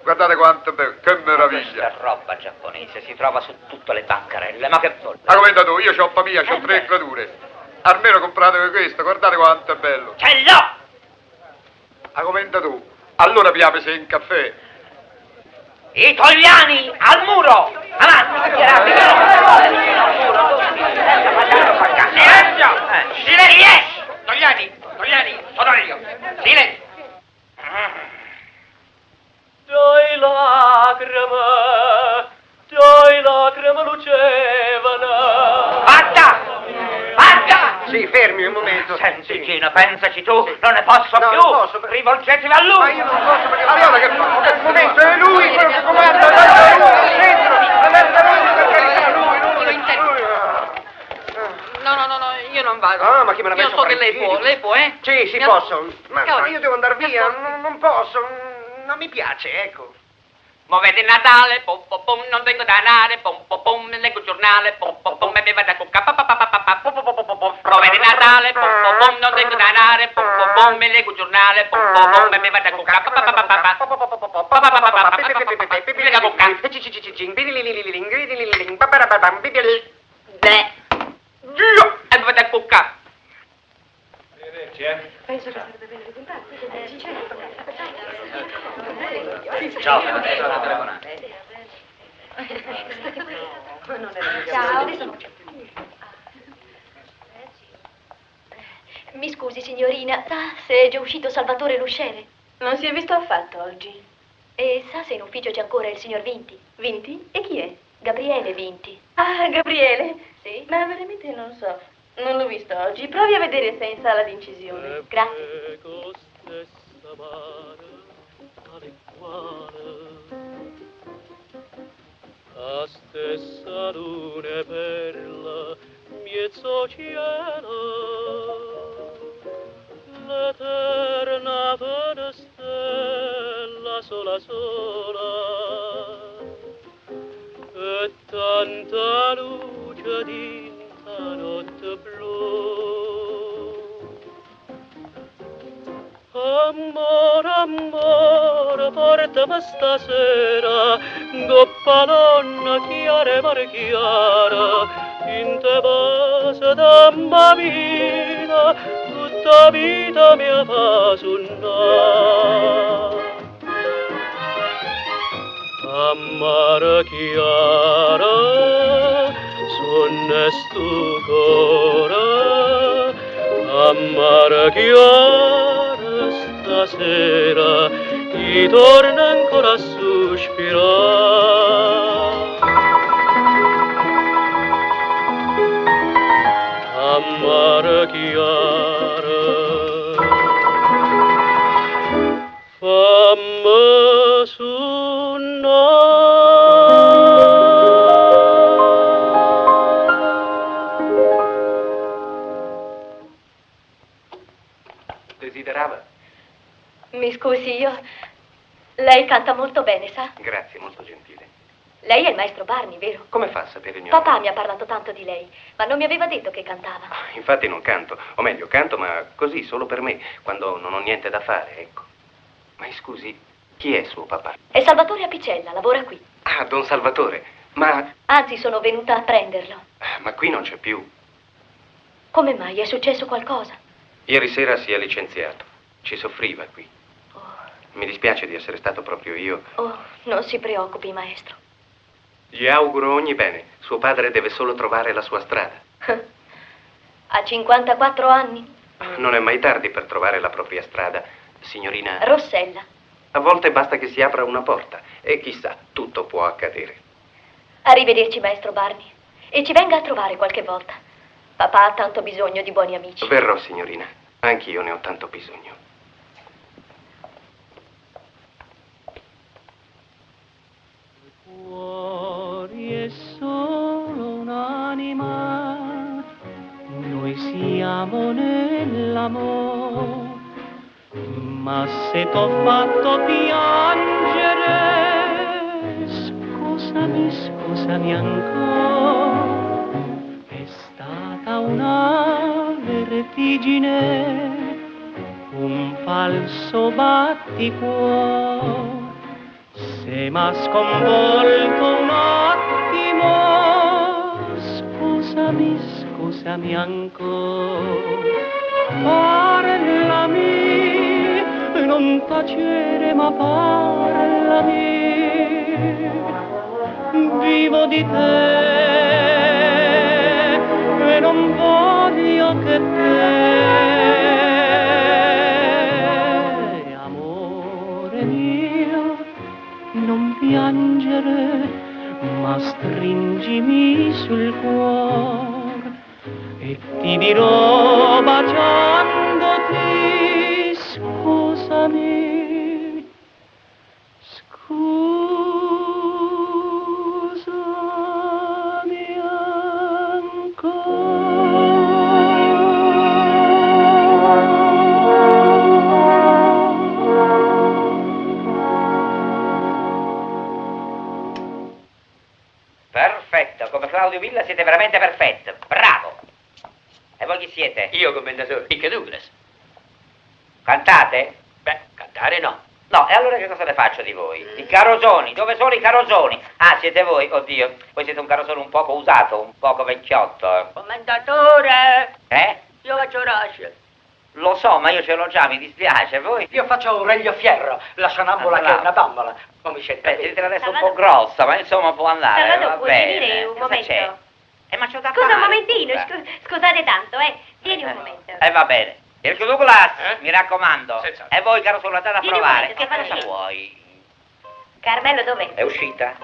Guardate quanto bello, che meraviglia. Questa roba giapponese si trova su tutte le bancarelle, ma che vuol? La commenda tu, io ho famiglia, ho 3 creature. Almeno comprate questo, guardate quanto è bello. Ce l'ho! La commenda tu. Allora piapese in caffè. I togliani al muro! Avanti, Silenzio! Silenzio! Togliani, sono io. Silenzio! Dai lacrime lucevano. Basta! Sì, fermi un momento. Senti, Gino, pensaci tu, non ne posso No, più. non posso, Rivolgetevi a lui. Ma io non posso perché la viola che un momento, è lui quello che comanda, è lui al centro, per carità, lui. No, io non vado. Ah, ma chi me l'ha Io messo so fra che i lei piedi? può, Sì, Mi- posso. Ma Cavolo. io devo andare via, non posso, non mi piace, ecco. Muovete il Natale, pom pom pom, non tengo danare, pom pom pom, leggo il giornale, pom pom pom, e mi vado a cucca, pa pa pa pa pa pa, pom pom pom pom pom. Muovete il Natale, pom pom pom, non tengo danare, pom pom pom, leggo il giornale, pom pom pom, e mi vado a cucca, pa pa pa pa pa pa, pom pom pom pom pom, pa pa pa pa pa, pipi la cucca. E mi vado a cucca. Penso che sarebbe bene ricontrarti. Ciao. Ciao. Mi scusi, signorina, sa se è già uscito Salvatore l'usciere? Non si è visto affatto oggi. E sa se in ufficio c'è ancora il signor Vinti? Vinti? E chi è? Gabriele Vinti. Ah, Gabriele? Sì? Ma veramente non so. Non l'ho visto oggi. Provi a vedere se è in sala d'incisione. Grazie. La stessa luna e perla, mezzo cielo, l'eterna vena stella sola sola, e tanta luce dinta notte blu. Amore, amore, portami stasera, goppalonna chiara e mare chiara, in te base d'amma mia, tutta vita mia fa suonare. Amare chiara, suona stu cuore, amare chiara, stasera ti torna ancora a sospirare. Amare chiara, fammi Desiderava? Mi scusi, Lei canta molto bene, sa? Grazie, molto gentile. Lei è il maestro Barney, vero? Come fa a sapere il mio Papà nome? mi ha parlato tanto di lei, ma non mi aveva detto che cantava. Infatti non canto, o meglio, canto ma così, solo per me, quando non ho niente da fare, ecco. Ma scusi, chi è suo papà? È Salvatore Apicella, lavora qui. Ah, Don Salvatore, ma Anzi, sono venuta a prenderlo. qui non c'è più. Come mai? È successo qualcosa? Ieri sera si è licenziato, ci soffriva qui. Mi dispiace di essere stato proprio io. Oh, non si preoccupi, maestro. Gli auguro ogni bene, suo padre deve solo trovare la sua strada. Ha 54 anni? Non è mai tardi per trovare la propria strada, signorina. Rossella. A volte basta che si apra una porta e chissà, tutto può accadere. Arrivederci, maestro Barney. E ci venga a trovare qualche volta. Papà ha tanto bisogno di buoni amici. Verrò, signorina. Anch'io ne ho tanto bisogno. Cuori è solo un'anima, noi siamo nell'amore, ma se t'ho fatto piangere, scusami ancora, è stata una vertigine, un falso batticuore. Se m'ha sconvolto un attimo, scusami ancora. Parlami, non tacere ma parlami. Vivo di te e non voglio che te, amore mio, non piangere, ma stringimi sul cuore e ti dirò baciandoti, scusami, scusami ancora. Perfetto, come Claudio Villa siete veramente perfetto. Bravo. E voi chi siete? Io, commendatore. Picche Douglas. Cantate? Beh, cantare no. No, e allora che cosa ne faccio di voi? I carosoni, dove sono i carosoni? Ah, siete voi? Oddio, voi siete un carosone un poco usato, un poco vecchiotto. Commendatore! Io faccio Race. Lo so, ma io ce l'ho già, mi dispiace, voi? Io faccio Aurelio Fierro, la sonambula che è una bambola. Non mi sente siete adesso un po' grossa, ma insomma può andare, Salvato, va puoi bene. venire un Cosa momento? c'è? Ma c'ho da Scusa fare. un momentino, scusate tanto, vieni un momento. Va bene. Pirco Douglas, mi raccomando. Senz'altro. E voi, caro solo, andate a Vieni un provare. momento, che Cosa faccio? vuoi? Carmelo dov'è? È uscita?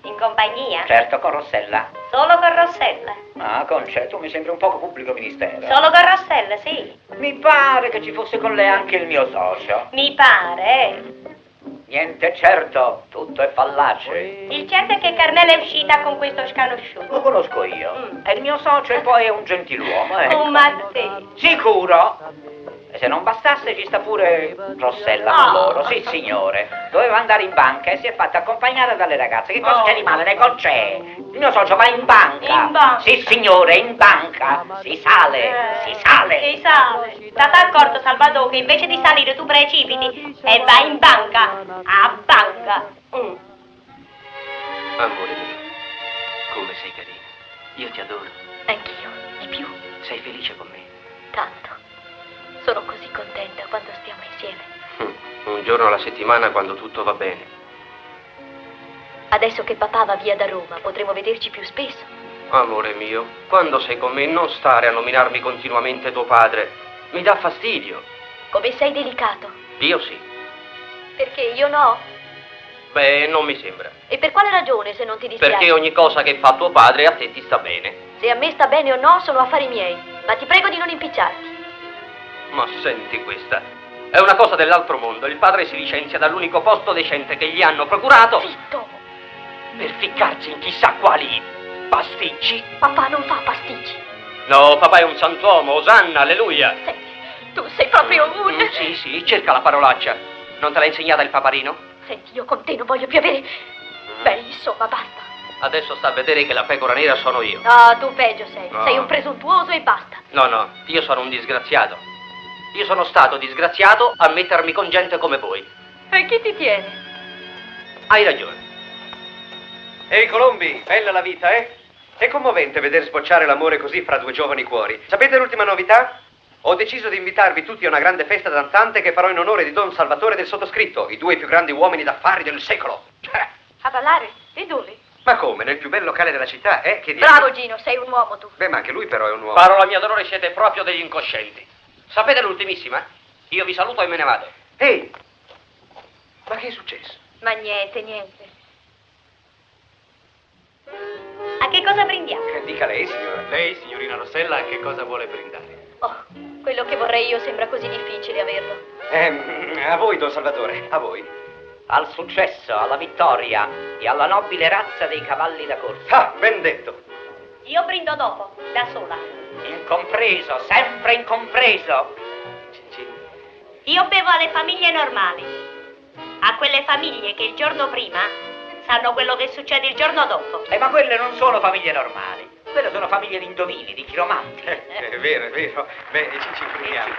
In compagnia? Certo, con Rossella. Solo con Rossella. Ah, Concetto, mi sembra un poco pubblico ministero. Solo con Rossella, sì. Mi pare che ci fosse con lei anche il mio socio. Mi pare. Niente certo, tutto è fallace. Il certo è che Carmela è uscita con questo sconosciuto. Lo conosco io. È il mio socio e poi è un gentiluomo, ecco. Ma sì. Sicuro? E se non bastasse ci sta pure Rossella con loro. Sì, signore. Doveva andare in banca e si è fatta accompagnare dalle ragazze. Che cosa c'è di male? Cosa c'è? Il mio socio va in banca. In banca? Sì, signore, in banca. Si sale, si sale. Si sale. State accorto, Salvatore, che invece di salire tu precipiti e vai in banca. A banca. Amore mio, come sei carina. Io ti adoro. Anch'io, di più. Sei felice con me. Tanto. Sono così contenta quando stiamo insieme. Un giorno alla settimana quando tutto va bene. Adesso che papà va via da Roma, potremo vederci più spesso. Amore mio, quando sei con me non stare a nominarmi continuamente tuo padre. Mi dà fastidio. Come sei delicato. Io sì. Perché io no? Beh, non mi sembra. E per quale ragione, se non ti dispiace? Perché ogni cosa che fa tuo padre a te ti sta bene. Se a me sta bene o no, sono affari miei. Ma ti prego di non impicciarti. Ma senti questa. È una cosa dell'altro mondo. Il padre si licenzia dall'unico posto decente che gli hanno procurato. Zitto! Per ficcarsi in chissà quali pasticci. Papà non fa pasticci. No, papà è un sant'uomo, osanna, alleluia. Senti, tu sei proprio un... Sì, sì, cerca la parolaccia. Non te l'ha insegnata il paparino? Senti, io con te non voglio più avere... Beh, insomma, basta. Adesso sta a vedere che la pecora nera sono io. No, tu peggio sei. No. Sei un presuntuoso e basta. No, io sono un disgraziato. Io sono stato disgraziato a mettermi con gente come voi. E chi ti tiene? Hai ragione. Ehi Colombi, bella la vita, eh? È commovente vedere sbocciare l'amore così fra due giovani cuori. Sapete l'ultima novità? Ho deciso di invitarvi tutti a una grande festa danzante che farò in onore di Don Salvatore e del sottoscritto, i due più grandi uomini d'affari del secolo. A ballare? E dove? Ma come? Nel più bel locale della città, eh? Che dici? Bravo Gino, sei un uomo tu. Beh, ma anche lui però è un uomo. Parola mia d'onore, siete proprio degli incoscienti. Sapete l'ultimissima? Io vi saluto e me ne vado. Ehi! Ma che è successo? Ma niente. A che cosa prendiamo? Dica lei, signora. Lei, signorina Rossella, a che cosa vuole brindare? Oh, quello che vorrei io sembra così difficile averlo. A voi, Don Salvatore, a voi. Al successo, alla vittoria e alla nobile razza dei cavalli da corsa. Ah, ben detto. Io brindo dopo, da sola. Incompreso, sempre incompreso. Io bevo alle famiglie normali. A quelle famiglie che il giorno prima sanno quello che succede il giorno dopo. Ma quelle non sono famiglie normali. Quelle sono famiglie di indovini, di chiromanti. È vero, è vero. Beh, ci finiamo.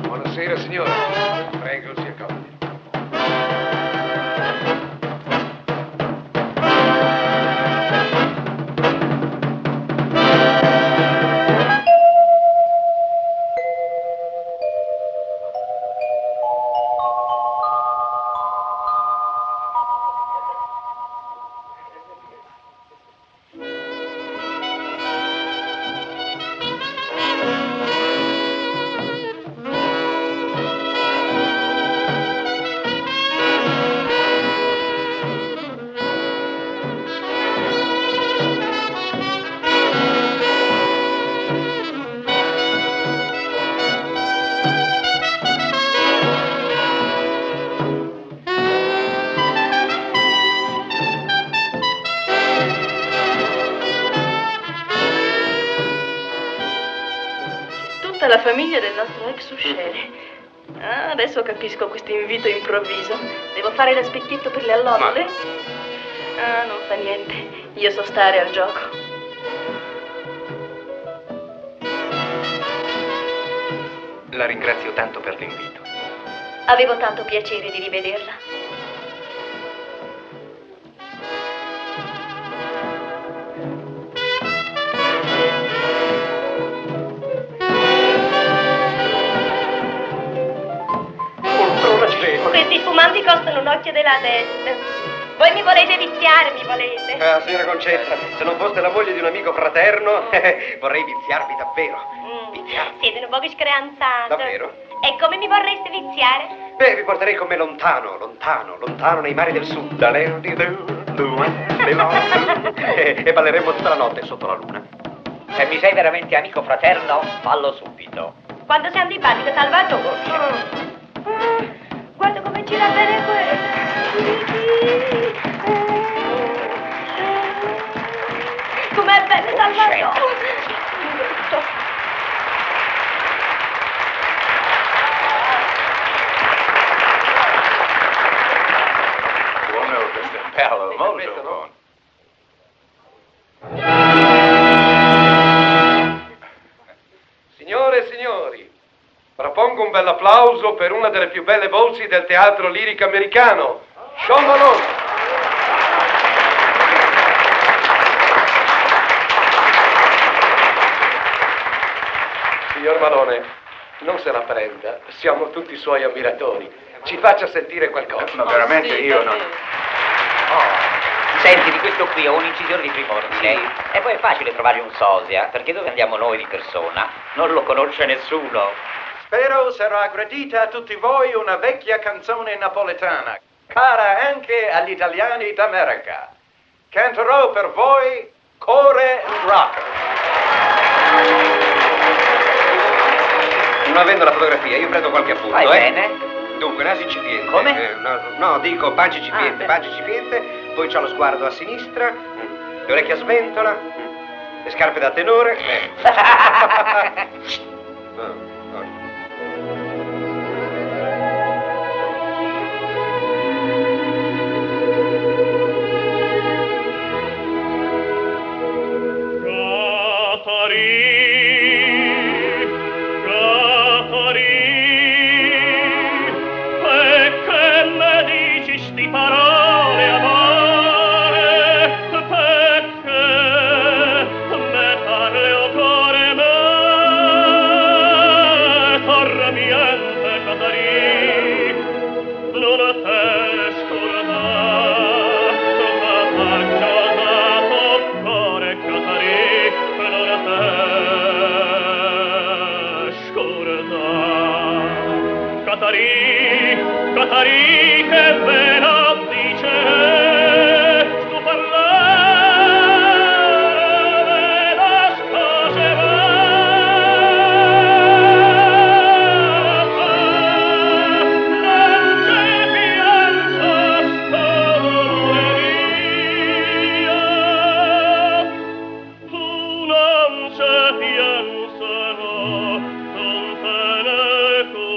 Buonasera, signora. Prego, si accomodi. La famiglia del nostro ex usciere. Ah, Adesso capisco questo invito improvviso. Devo fare da specchietto per le allodole? Ah, non fa niente. Io so stare al gioco. La ringrazio tanto per l'invito. Avevo tanto piacere di rivederla. Questi spumanti costano un occhio della testa. Voi mi volete viziare, mi volete? Ah, signora Concetta, se non foste la moglie di un amico fraterno, vorrei viziarvi davvero. Siete un poco screanzato. Davvero? E come mi vorreste viziare? Beh, vi porterei con me lontano, lontano, lontano nei mari del sud. E balleremo tutta la notte sotto la luna. Se mi sei veramente amico fraterno, fallo subito. Quando sei antipatico, Salvatore. Guarda come gira bene com'è bello, Salvatore. Buono, questo è bello, molto buono. Signore e signori, propongo un bel applauso per una delle più belle voci del teatro lirico americano, Sean Malone. Signor Malone, non se la prenda, siamo tutti suoi ammiratori. Ci faccia sentire qualcosa. Ma veramente io non... Senti, di questo qui ho un'incisione di prim'ordine. E poi è facile trovare un sosia, perché dove andiamo noi di persona non lo conosce nessuno. Spero sarà gradita a tutti voi una vecchia canzone napoletana, cara anche agli italiani d'America. Canterò per voi Core Rock. Non avendo la fotografia, io prendo qualche appunto, Vai bene. Dunque, naso incipiente. Come? No, dico pancia incipiente, pancia incipiente, poi c'ho lo sguardo a sinistra, le orecchie a sventola, le scarpe da tenore. Parole amore, perché me parli o cuore me, tormiente Catarì, non te scordar, appaggiato cuore Catarì, non te scordar. Catarì, Catarì che ve lo dice, sto parlare la spose non c'è pianza scolore mia, tu non c'è pianza no, non te ne cura.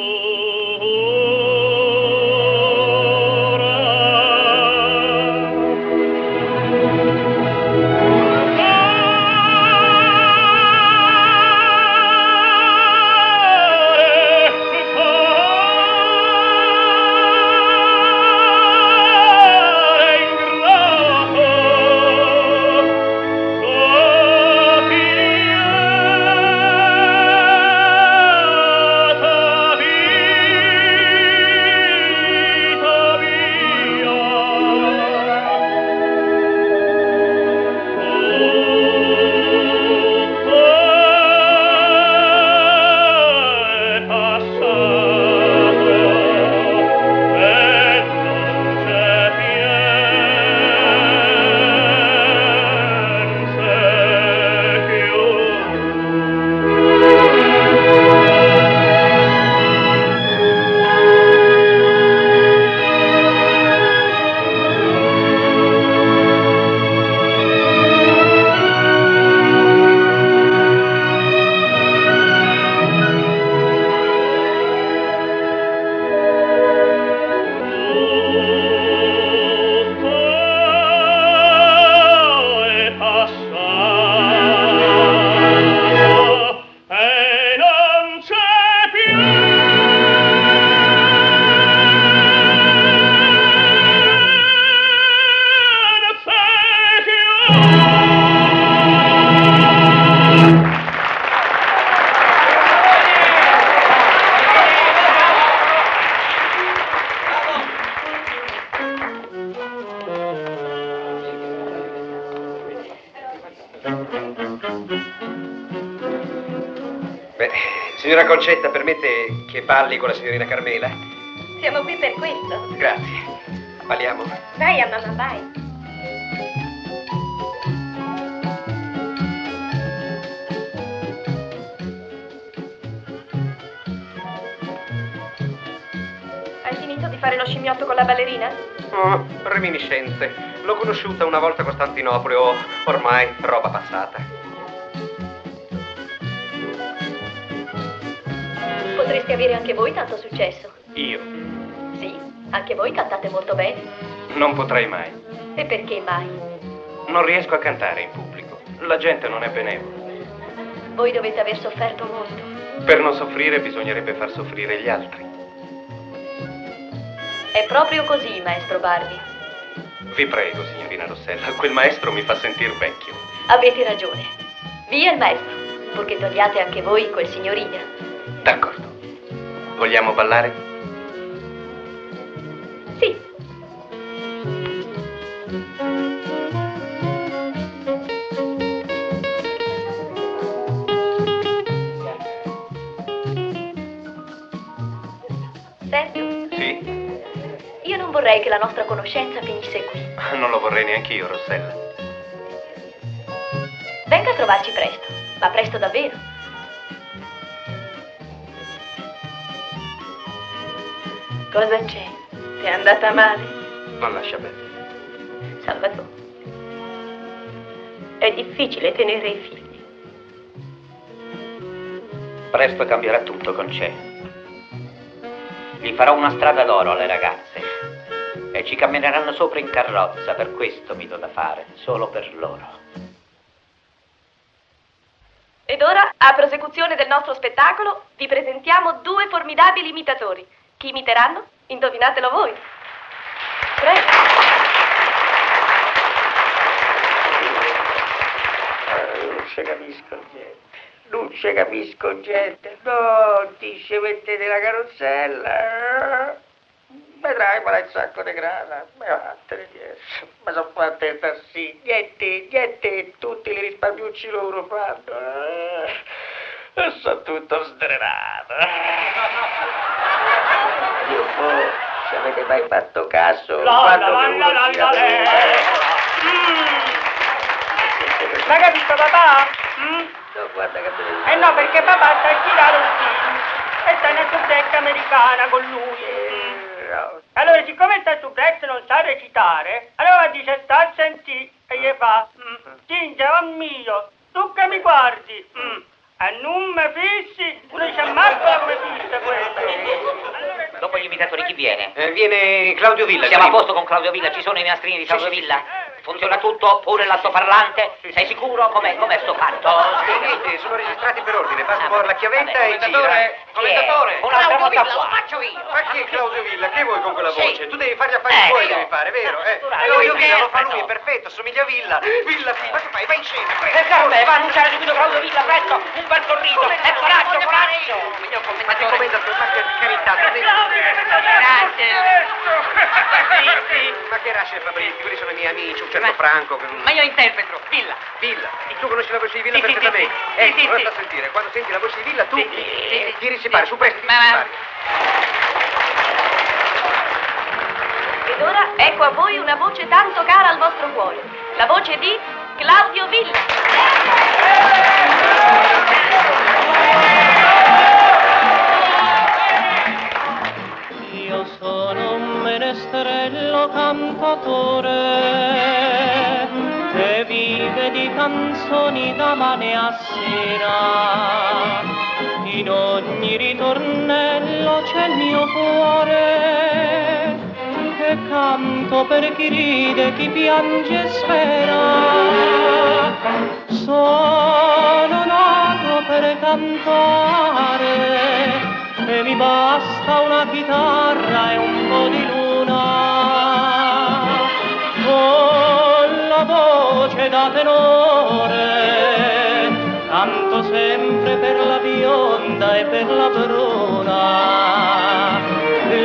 Signora Concetta, permette che balli con la signorina Carmela? Siamo qui per questo. Grazie. Balliamo. Vai a mamma, vai. Hai finito di fare lo scimmiotto con la ballerina? Oh, reminiscenze. L'ho conosciuta una volta a Costantinopoli, ormai roba passata. Potreste avere anche voi tanto successo. Io Sì, anche voi cantate molto bene. non potrei mai. E perché mai? Non riesco a cantare in pubblico. La gente non è benevola. Voi dovete aver sofferto molto. Per non soffrire bisognerebbe far soffrire gli altri. È proprio così, maestro Barbi. Vi prego, signorina Rossella, quel maestro mi fa sentir vecchio. Avete ragione. Via il maestro, purché togliate anche voi quel signorina. D'accordo. Vogliamo ballare? Sì. Sergio, Sì? io non vorrei che la nostra conoscenza finisse qui. Non lo vorrei neanche io, Rossella. Venga a trovarci presto, ma presto davvero. Cosa c'è? Ti è andata male? Non lascia perdere. Salvatore, è difficile tenere i figli. Presto cambierà tutto con Concè. Gli farò una strada d'oro alle ragazze e ci cammineranno sopra in carrozza. Per questo mi do da fare, solo per loro. Ed ora, a prosecuzione del nostro spettacolo, vi presentiamo due formidabili imitatori. Chi imiteranno? Indovinatelo voi. Prego. Non ci capisco niente. Non ci capisco niente. No, ti ci mettete la carrozzella. Vedrai, ma il sacco di grana. Ma vattene dietro. Ma sono fatte il tassì. Niente, tutti i risparmiucci loro fanno. E sono tutto sdrenato. Io ci avete mai fatto caso? Quando uno gira L'hai capito papà? No, guarda che bello. No, perché papà sta a girare un film e sta in una soubrette americana con lui. Allora, siccome sta soubrette non sa recitare, allora dice sta a sentire e gli fa Cinzia, mio, tu che mi guardi? E non mi fissi, uno dice ammazza come fissa questo. Dopo gli imitatori chi viene? Viene Claudio Villa. Siamo a posto con Claudio Villa? Ci sono i nastrini di Claudio Villa? Funziona tutto? Pure l'altoparlante? Sei sicuro? Com'è sto fatto? Niente, sono registrati per ordine, basta muovere la chiavetta e gira. Commendatore, un'altra volta qua. Lo faccio io. Ma chi è Claudio Villa? Che vuoi con quella voce? Tu devi fare gli affari tuoi, io. devi fare, vero? Io Villa, lo fa interpreto. lui, è perfetto, somiglia a Villa. Villa, ma che fai? Vai in scena, Vabbè, va a annunciare subito Claudio Villa, presto, un bel sorriso, e coraggio! Ma che commendatore, ma che carità, tu devi... Ma che Rasce e Fabrizio, quelli sono i miei amici, un certo Franco. Ma io interpreto, Villa. Villa, tu conosci la voce di Villa Sì, perfettamente. sì. Ora sta a sentire, quando senti la voce di Villa tu tiri si pare, su presto, tiri Ma- si pare. Ed ora ecco a voi una voce tanto cara al vostro cuore. La voce di Claudio Villa. Io sono un menestrello cantatore che vive di canzoni da mane a sera. In ogni ritornello c'è il mio cuore che canto per chi ride, chi piange e spera. Sono nato per cantare e mi basta una chitarra e un po' di luna, con la voce da tenore, canto sempre per la bionda e per la bruna,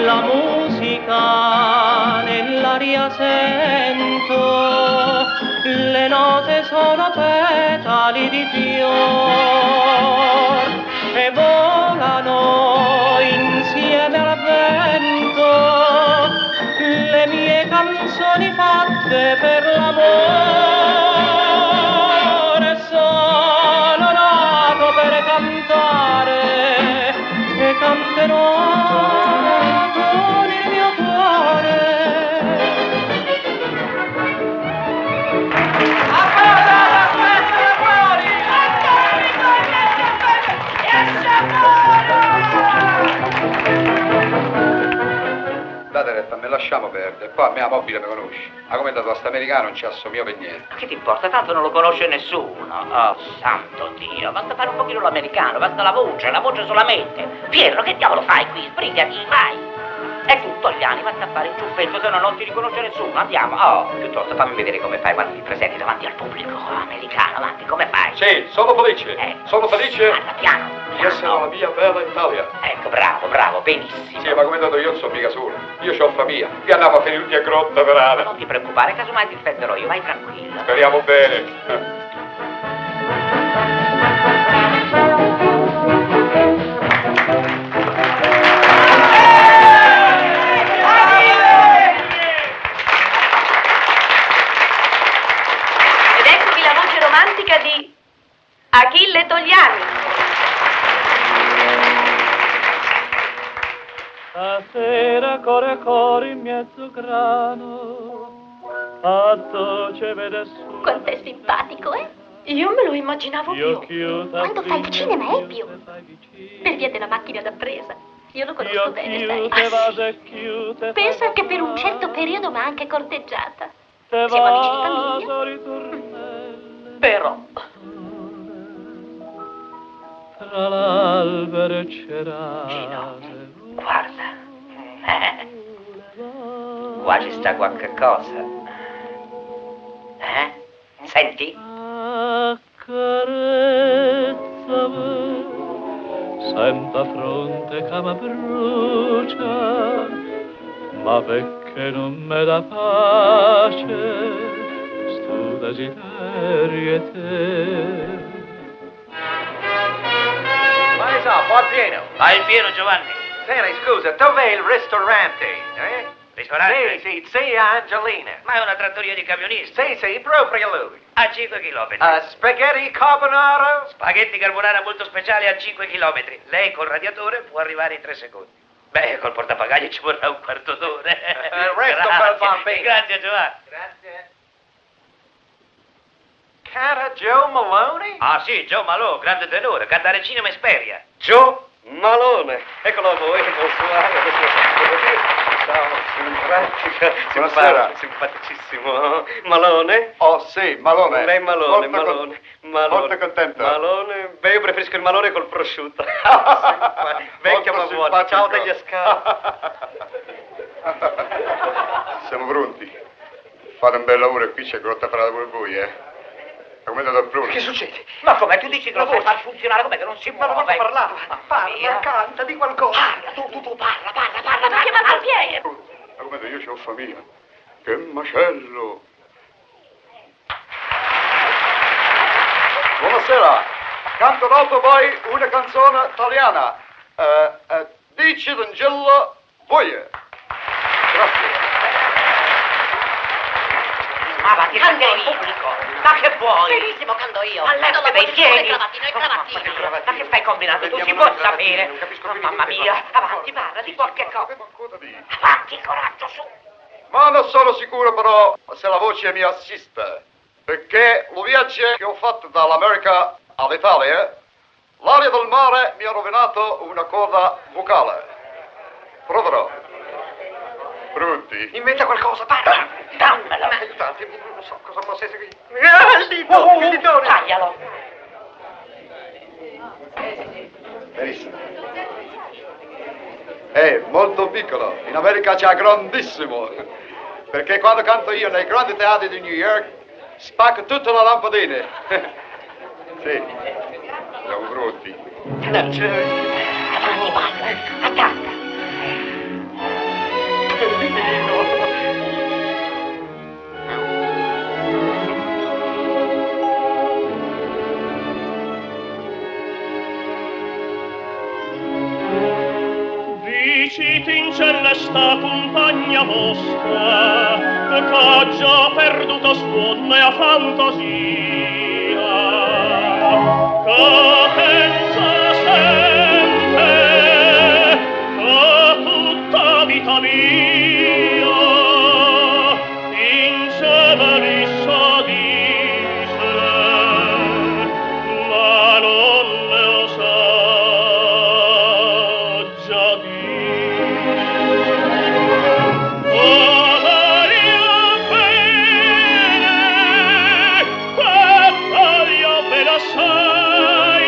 la musica nell'aria sento, le note sono petali di fior, che volano insieme al vento, le mie canzoni fatte per l'amore. Sono nato per cantare e canterò con il mio cuore. Date retta, me lasciamo perdere. Poi a me la mobile mi conosci. Ma come è dato a st'americano non ci assomiglia per niente. Ma che ti importa? Tanto non lo conosce nessuno. Oh, santo Dio, basta fare un pochino l'americano, basta la voce solamente. Pietro, che diavolo fai qui? Sbrigati, vai! E tu, Togliani, basta fare il ciuffetto, se no non ti riconosce nessuno. Andiamo. Oh, piuttosto fammi vedere come fai quando ti presenti davanti al pubblico americano. Avanti, come fai? Sì, sono felice. Sono felice Parla piano. di essere la mia bella Italia. Ecco, bravo, benissimo. Sì, ma come è dato io non sono mica solo. Io ho famiglia. Qui andiamo a finire tutti a grotta verana. Non ti preoccupare, casomai ti difenderò io, vai tranquillo. Speriamo bene. Ed eccovi la voce romantica di Achille Togliani. Stasera core in mezzo grano, a dolce vede su. Quant'è simpatico, eh? Io me lo immaginavo Io più. chiusa Quando fai il cinema è più. Per via della macchina da presa. Io lo conosco bene, sai. Pensa che per un certo periodo m'ha anche corteggiata. Siamo amici di famiglia. Però. Tra l'albero cerate. Guarda. Qua ci sta qualche cosa. Senti? Accarezzami, sento a fronte che mi brucia, ma perché non mi dà pace sto desiderio e te. Vai up, va pieno. Vai pieno, Giovanni. Senti, scusa, dov'è il ristorante? Ristorante? Sì, zia Angelina. Ma è una trattoria di camionisti. Sì, proprio lui. A 5 chilometri. Spaghetti carbonara? Spaghetti carbonara molto speciali a 5 chilometri. Lei col radiatore può arrivare in 3 secondi. Beh, col portapagaglie ci vorrà un quarto d'ora. Resto bel bambino. Grazie, Giovanni. Grazie. Cara Joe Maloney? Ah sì, Joe Malone, grande tenore, cantare cinema Esperia. Joe Malone. Eccolo a voi, Ciao, simpatica, Buonasera. simpaticissimo. Malone? Oh sì, Malone. Lei Malone, Molto Malone. molto contento. Malone. Beh, io preferisco il Malone col prosciutto. Vecchio ma Molto buono. Ciao simpatico. degli ascari. Siamo pronti. Fate un bel lavoro e qui c'è grotta parata pure voi, eh. Come è andato a pronto? Che succede? Ma com'è? Tu dici che lo sai far funzionare, com'è che non si muove? Ma non parlava. Parla, canta, di qualcosa. Parla, tu, parla. Ma che marciapiede! Ma come io ho famiglia. Che macello. Buonasera. Canterò per voi una canzone italiana. Dici d'Angelo Voie. Grazie. Ma va, ti Canto il io. pubblico. Ma che vuoi? Benissimo, canto io. Ma letto Canto la dei voce piedi. sulle cravattine, i cravattini. Ma che stai combinando? Tu si può sapere. Oh, mamma mia. Avanti, parla di qualche cosa. Avanti, coraggio, su. Ma non sono sicuro però se la voce mi assiste, perché lo viaggio che ho fatto dall'America all'Italia, l'aria del mare mi ha rovinato una corda vocale. Proverò. Pronti? Inventa qualcosa, parla. Dammela. Aiutatemi, non so cosa possa essere qui. Il dito, taglialo. Benissimo. È molto piccolo, in America c'è grandissimo, perché quando canto io nei grandi teatri di New York spacco tutte le lampadine. Sì, siamo pronti. Avanti, parla. Attacca. la compagna vostra, che già perduto suono e a fantasia, che pensa sempre che tutta vita mia insieme li sa disere, ma non ne lo sa già dire. Oh, Maria bene assai,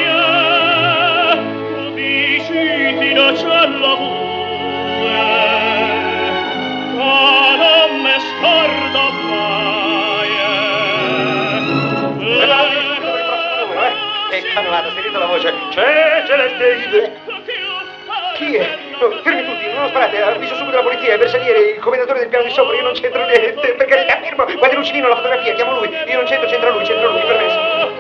tu diciti da cella pure, ma non me scorda mai. Che cannata, sentite la voce. C'è Celeste. Chi è? No, fermi tutti, non sparate, avviso subito la polizia, il bersagliere, il commendatore del piano di sopra, io non c'entro niente, perché fermo, guardi Lucinino, la fotografia, chiamo lui, io non c'entro, c'entra lui, permesso.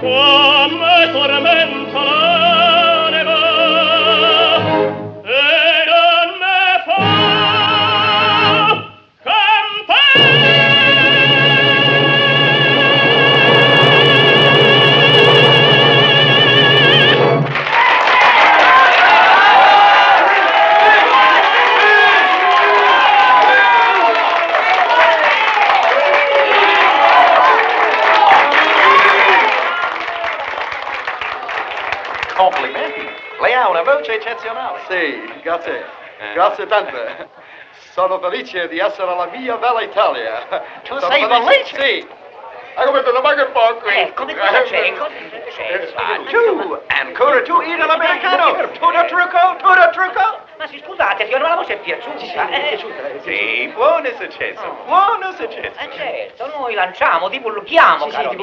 Come tormenta l'anima e non me fa Complimenti, lei ha una voce eccezionale. Sì, grazie. Grazie tante. Sono felice di essere alla mia bella Italia. Tu Sono sei felice? Sì. Come te ne manca un po' qui. Come cosa c'è? Tu, ancora tu, italo-americano. Tutto trucco. Ma sì, scusate, signor, ma la voce è piaciuta. Sì, buono successo. Certo, noi lanciamo, divulghiamo, caro.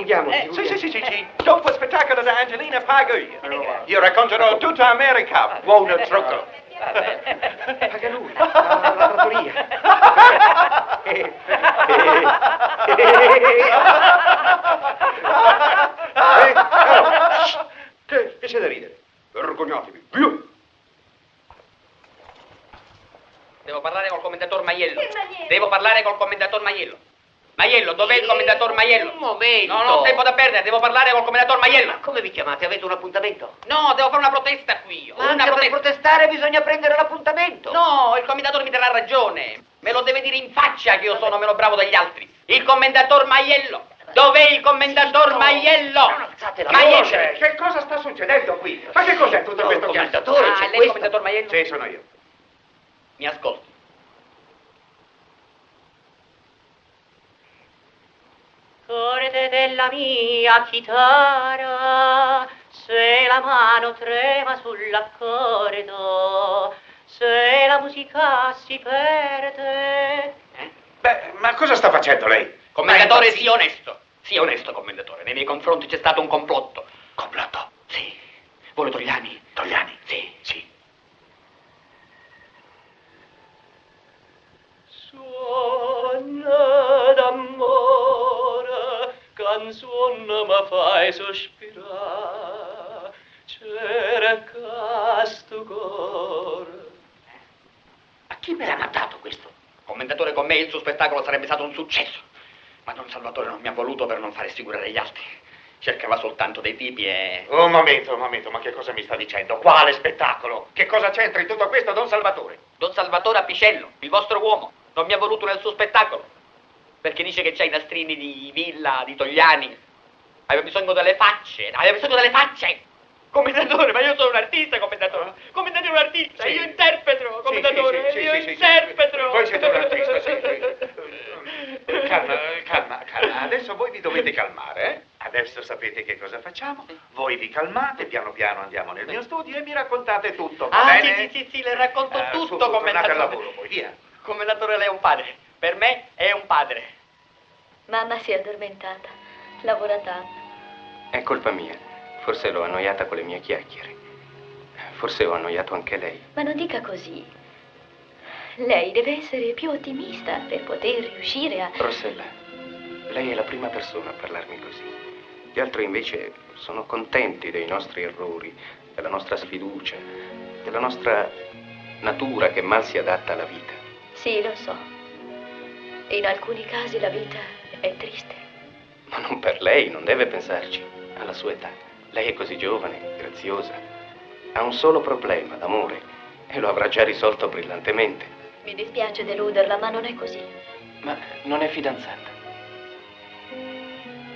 Sì. Dopo spettacolo da Angelina pago io. Io racconterò tutta America. Buono trucco. Paga lui, la trattoria. Che c'è da ridere? Vergognatevi, via! Devo parlare col commendator Maiello. Maiello, dov'è il commendator Maiello? Un momento. Non ho tempo da perdere, devo parlare col commendator Maiello. Ma come vi chiamate? Avete un appuntamento? No, devo fare una protesta qui. Ma anche per protestare bisogna prendere l'appuntamento. No, il commendator mi darà ragione. Me lo deve dire in faccia che io sono meno bravo degli altri. Il commendator Maiello. Dov'è il commendator Maiello? Non alzate la Maiello. voce! Che cosa sta succedendo qui? Ma che cos'è tutto questo chiasso? Commendatore, c'è lei è il questo. commendator Maiello? Sì, sono io. Mi ascolti. Corde della mia chitarra, se la mano trema sull'accordo, se la musica si perde. Beh, ma cosa sta facendo lei? Commendatore, sia onesto. Sia onesto, commendatore. Nei miei confronti c'è stato un complotto. Complotto? Sì. Vuole Togliani? Togliani? Sì. Suona d'amore, canzone ma fai sospirare, cerca sto cuore. Ma chi me l'ha mandato questo? Commendatore, con me il suo spettacolo sarebbe stato un successo. Ma Don Salvatore non mi ha voluto per non fare figurare gli altri. Cercava soltanto dei tipi e... Un momento, ma che cosa mi sta dicendo? Quale spettacolo? Che cosa c'entra in tutto questo Don Salvatore? Don Salvatore Apicello, il vostro uomo, non mi ha voluto nel suo spettacolo. Perché dice che c'ha i nastrini di Villa, di Togliani. Aveva bisogno delle facce. Commendatore, ma io sono un artista, commendatore. Commendatore è un artista, Sì. io interpreto, commendatore, Sì, io sì. interpreto. Voi siete un artista, sì. Calma. Adesso voi vi dovete calmare, eh? Adesso sapete che cosa facciamo? Voi vi calmate, piano piano andiamo nel mio studio e mi raccontate tutto, va bene? Sì, le racconto tutto, su, tornate commendatore. al lavoro, poi via. Commendatore, lei è un padre. Per me è un padre. Mamma si è addormentata. Lavora tanto. È colpa mia. Forse l'ho annoiata con le mie chiacchiere. Forse ho annoiato anche lei. Ma non dica così. Lei deve essere più ottimista per poter riuscire a... Rossella, lei è la prima persona a parlarmi così. Gli altri invece sono contenti dei nostri errori, della nostra sfiducia, della nostra natura che mal si adatta alla vita. Sì, lo so. In alcuni casi la vita è triste. Ma non per lei, non deve pensarci. Alla sua età. Lei è così giovane, graziosa. Ha un solo problema, l'amore, e lo avrà già risolto brillantemente. Mi dispiace deluderla, ma non è così. Ma non è fidanzata.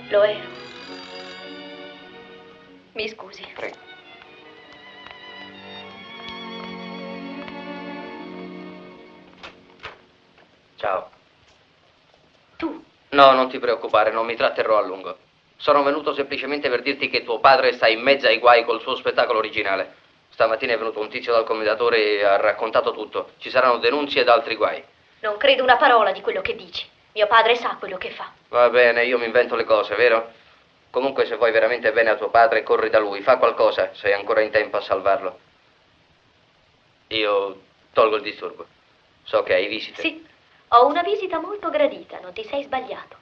Lo ero. Mi scusi. Prego. Ciao. Tu? No, non ti preoccupare, non mi tratterrò a lungo. Sono venuto semplicemente per dirti che tuo padre sta in mezzo ai guai col suo spettacolo originale. Stamattina è venuto un tizio dal commendatore e ha raccontato tutto. Ci saranno denunce ed altri guai. Non credo una parola di quello che dici. Mio padre sa quello che fa. Va bene, io mi invento le cose, vero? Comunque, se vuoi veramente bene a tuo padre, corri da lui, fa qualcosa, sei ancora in tempo a salvarlo. Io tolgo il disturbo. So che hai visite. Sì, ho una visita molto gradita, non ti sei sbagliato.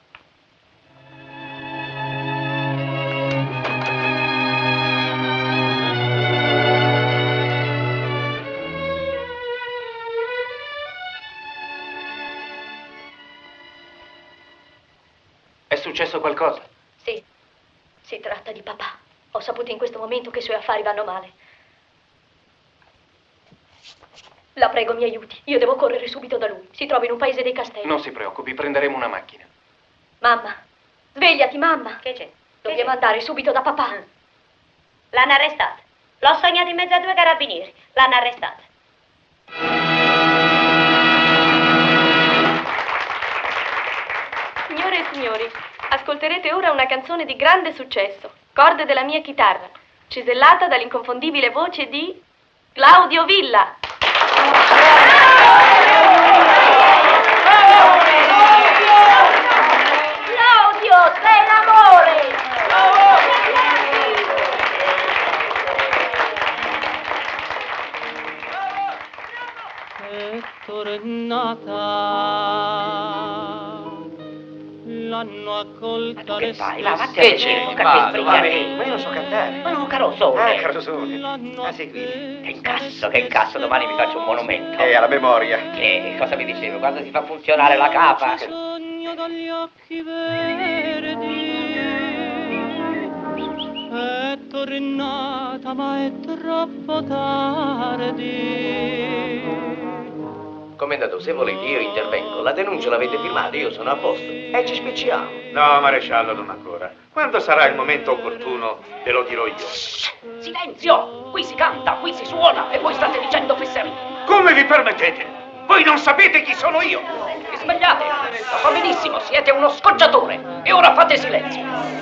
È successo qualcosa? Sì, si tratta di papà. Ho saputo in questo momento che i suoi affari vanno male. La prego, mi aiuti. Io devo correre subito da lui. Si trova in un paese dei castelli. Non si preoccupi, prenderemo una macchina. Mamma, svegliati, mamma. Che c'è? Dobbiamo andare subito da papà. L'hanno arrestata. L'ho sognato in mezzo a due carabinieri. L'hanno arrestata. Signore e signori, ascolterete ora una canzone di grande successo, Corde della mia chitarra, cisellata dall'inconfondibile voce di Claudio Villa. Claudio, sei l'amore! È tornata, l'hanno accolta Che fai? Va, l'estate. che c'è? Vado, Ma io non so cantare. Ma no, Carosone. Carosone. Ah, sì, qui. Che incasso, domani mi faccio un monumento. alla memoria. Che cosa mi dicevo? Quando si fa funzionare la capa? Sogno dagli occhi verdi, è tornata ma è troppo tardi. Commendato, se volete io intervengo. La denuncia l'avete firmata, io sono a posto. E ci spicciamo. No, maresciallo, non ancora. Quando sarà il momento opportuno, te lo dirò io. Silenzio! Qui si canta, qui si suona e voi state dicendo fesserie. Come vi permettete? Voi non sapete chi sono io! Vi sbagliate! Lo so benissimo, siete uno scocciatore. E ora fate silenzio.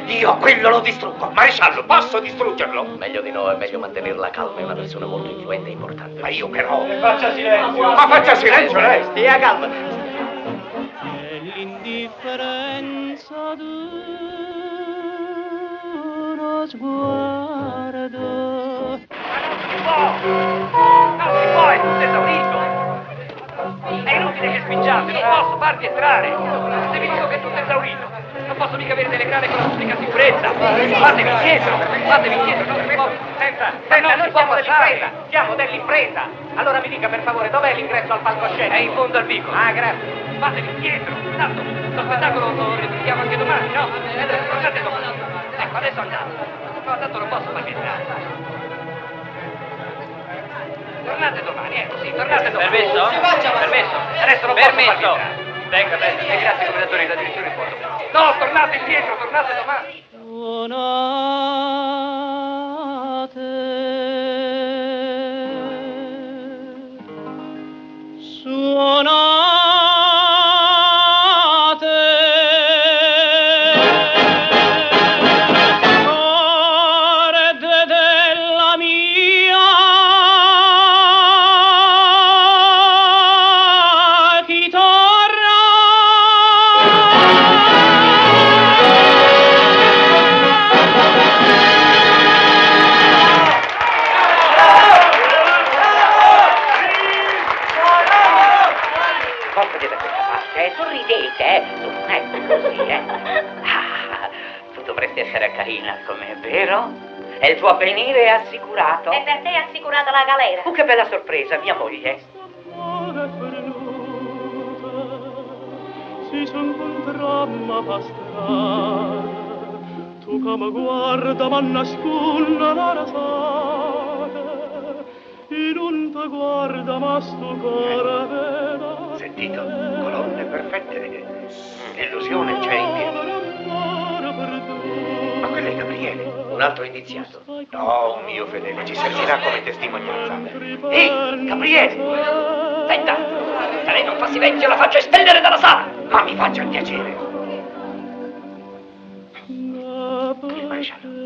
Io quello lo distruggo. Maresciallo, posso distruggerlo? Meglio di no, è meglio mantenere la calma, è una persona molto influente e importante. Ma io però... Faccia silenzio! Ma faccia silenzio lei! Stia calma. È l'indifferenza d'uno sguardo. Non si può, è tutto esaurito. È inutile che spingiate, non posso farvi entrare. Se vi dico che è tutto esaurito, non posso mica avere delle grane con la pubblica sicurezza. Fatevi indietro, non si può. Senta, non siamo dell'impresa, siamo dell'impresa. Allora mi dica per favore, dov'è l'ingresso al palcoscenico? È in fondo al vicolo. Ah, grazie. Fatevi indietro, tanto lo spettacolo lo ripetiamo anche domani, no? Tornate domani. Ecco, adesso andate. No, tanto non posso farvi entrare. Tornate domani, sì, tornate domani. Permesso? Permesso? Adesso non posso farvi entrare. Venga, grazie commendatore, addirittura in fondo. No, tornate indietro, tornate domani. Corde della mia chitarra. sorridete, non è così, tu dovresti essere carina come è, vero? E il tuo avvenire è assicurato. E per te è assicurata la galera. Che bella sorpresa, mia moglie. Si s'incontramma per strada, tu che mi guarda ma nasconda la rasata, e non ti guarda ma sto cuore veda. Sentito, colonne perfette, l'illusione c'è in piedi. Ma quello è Gabriele, Un altro indiziato. no, un mio fedele, ci servirà come testimonianza. Ehi, Gabriele! Senta, se lei non fa silenzio la faccio espellere dalla sala. Ma mi faccia il piacere. Il maresciallo.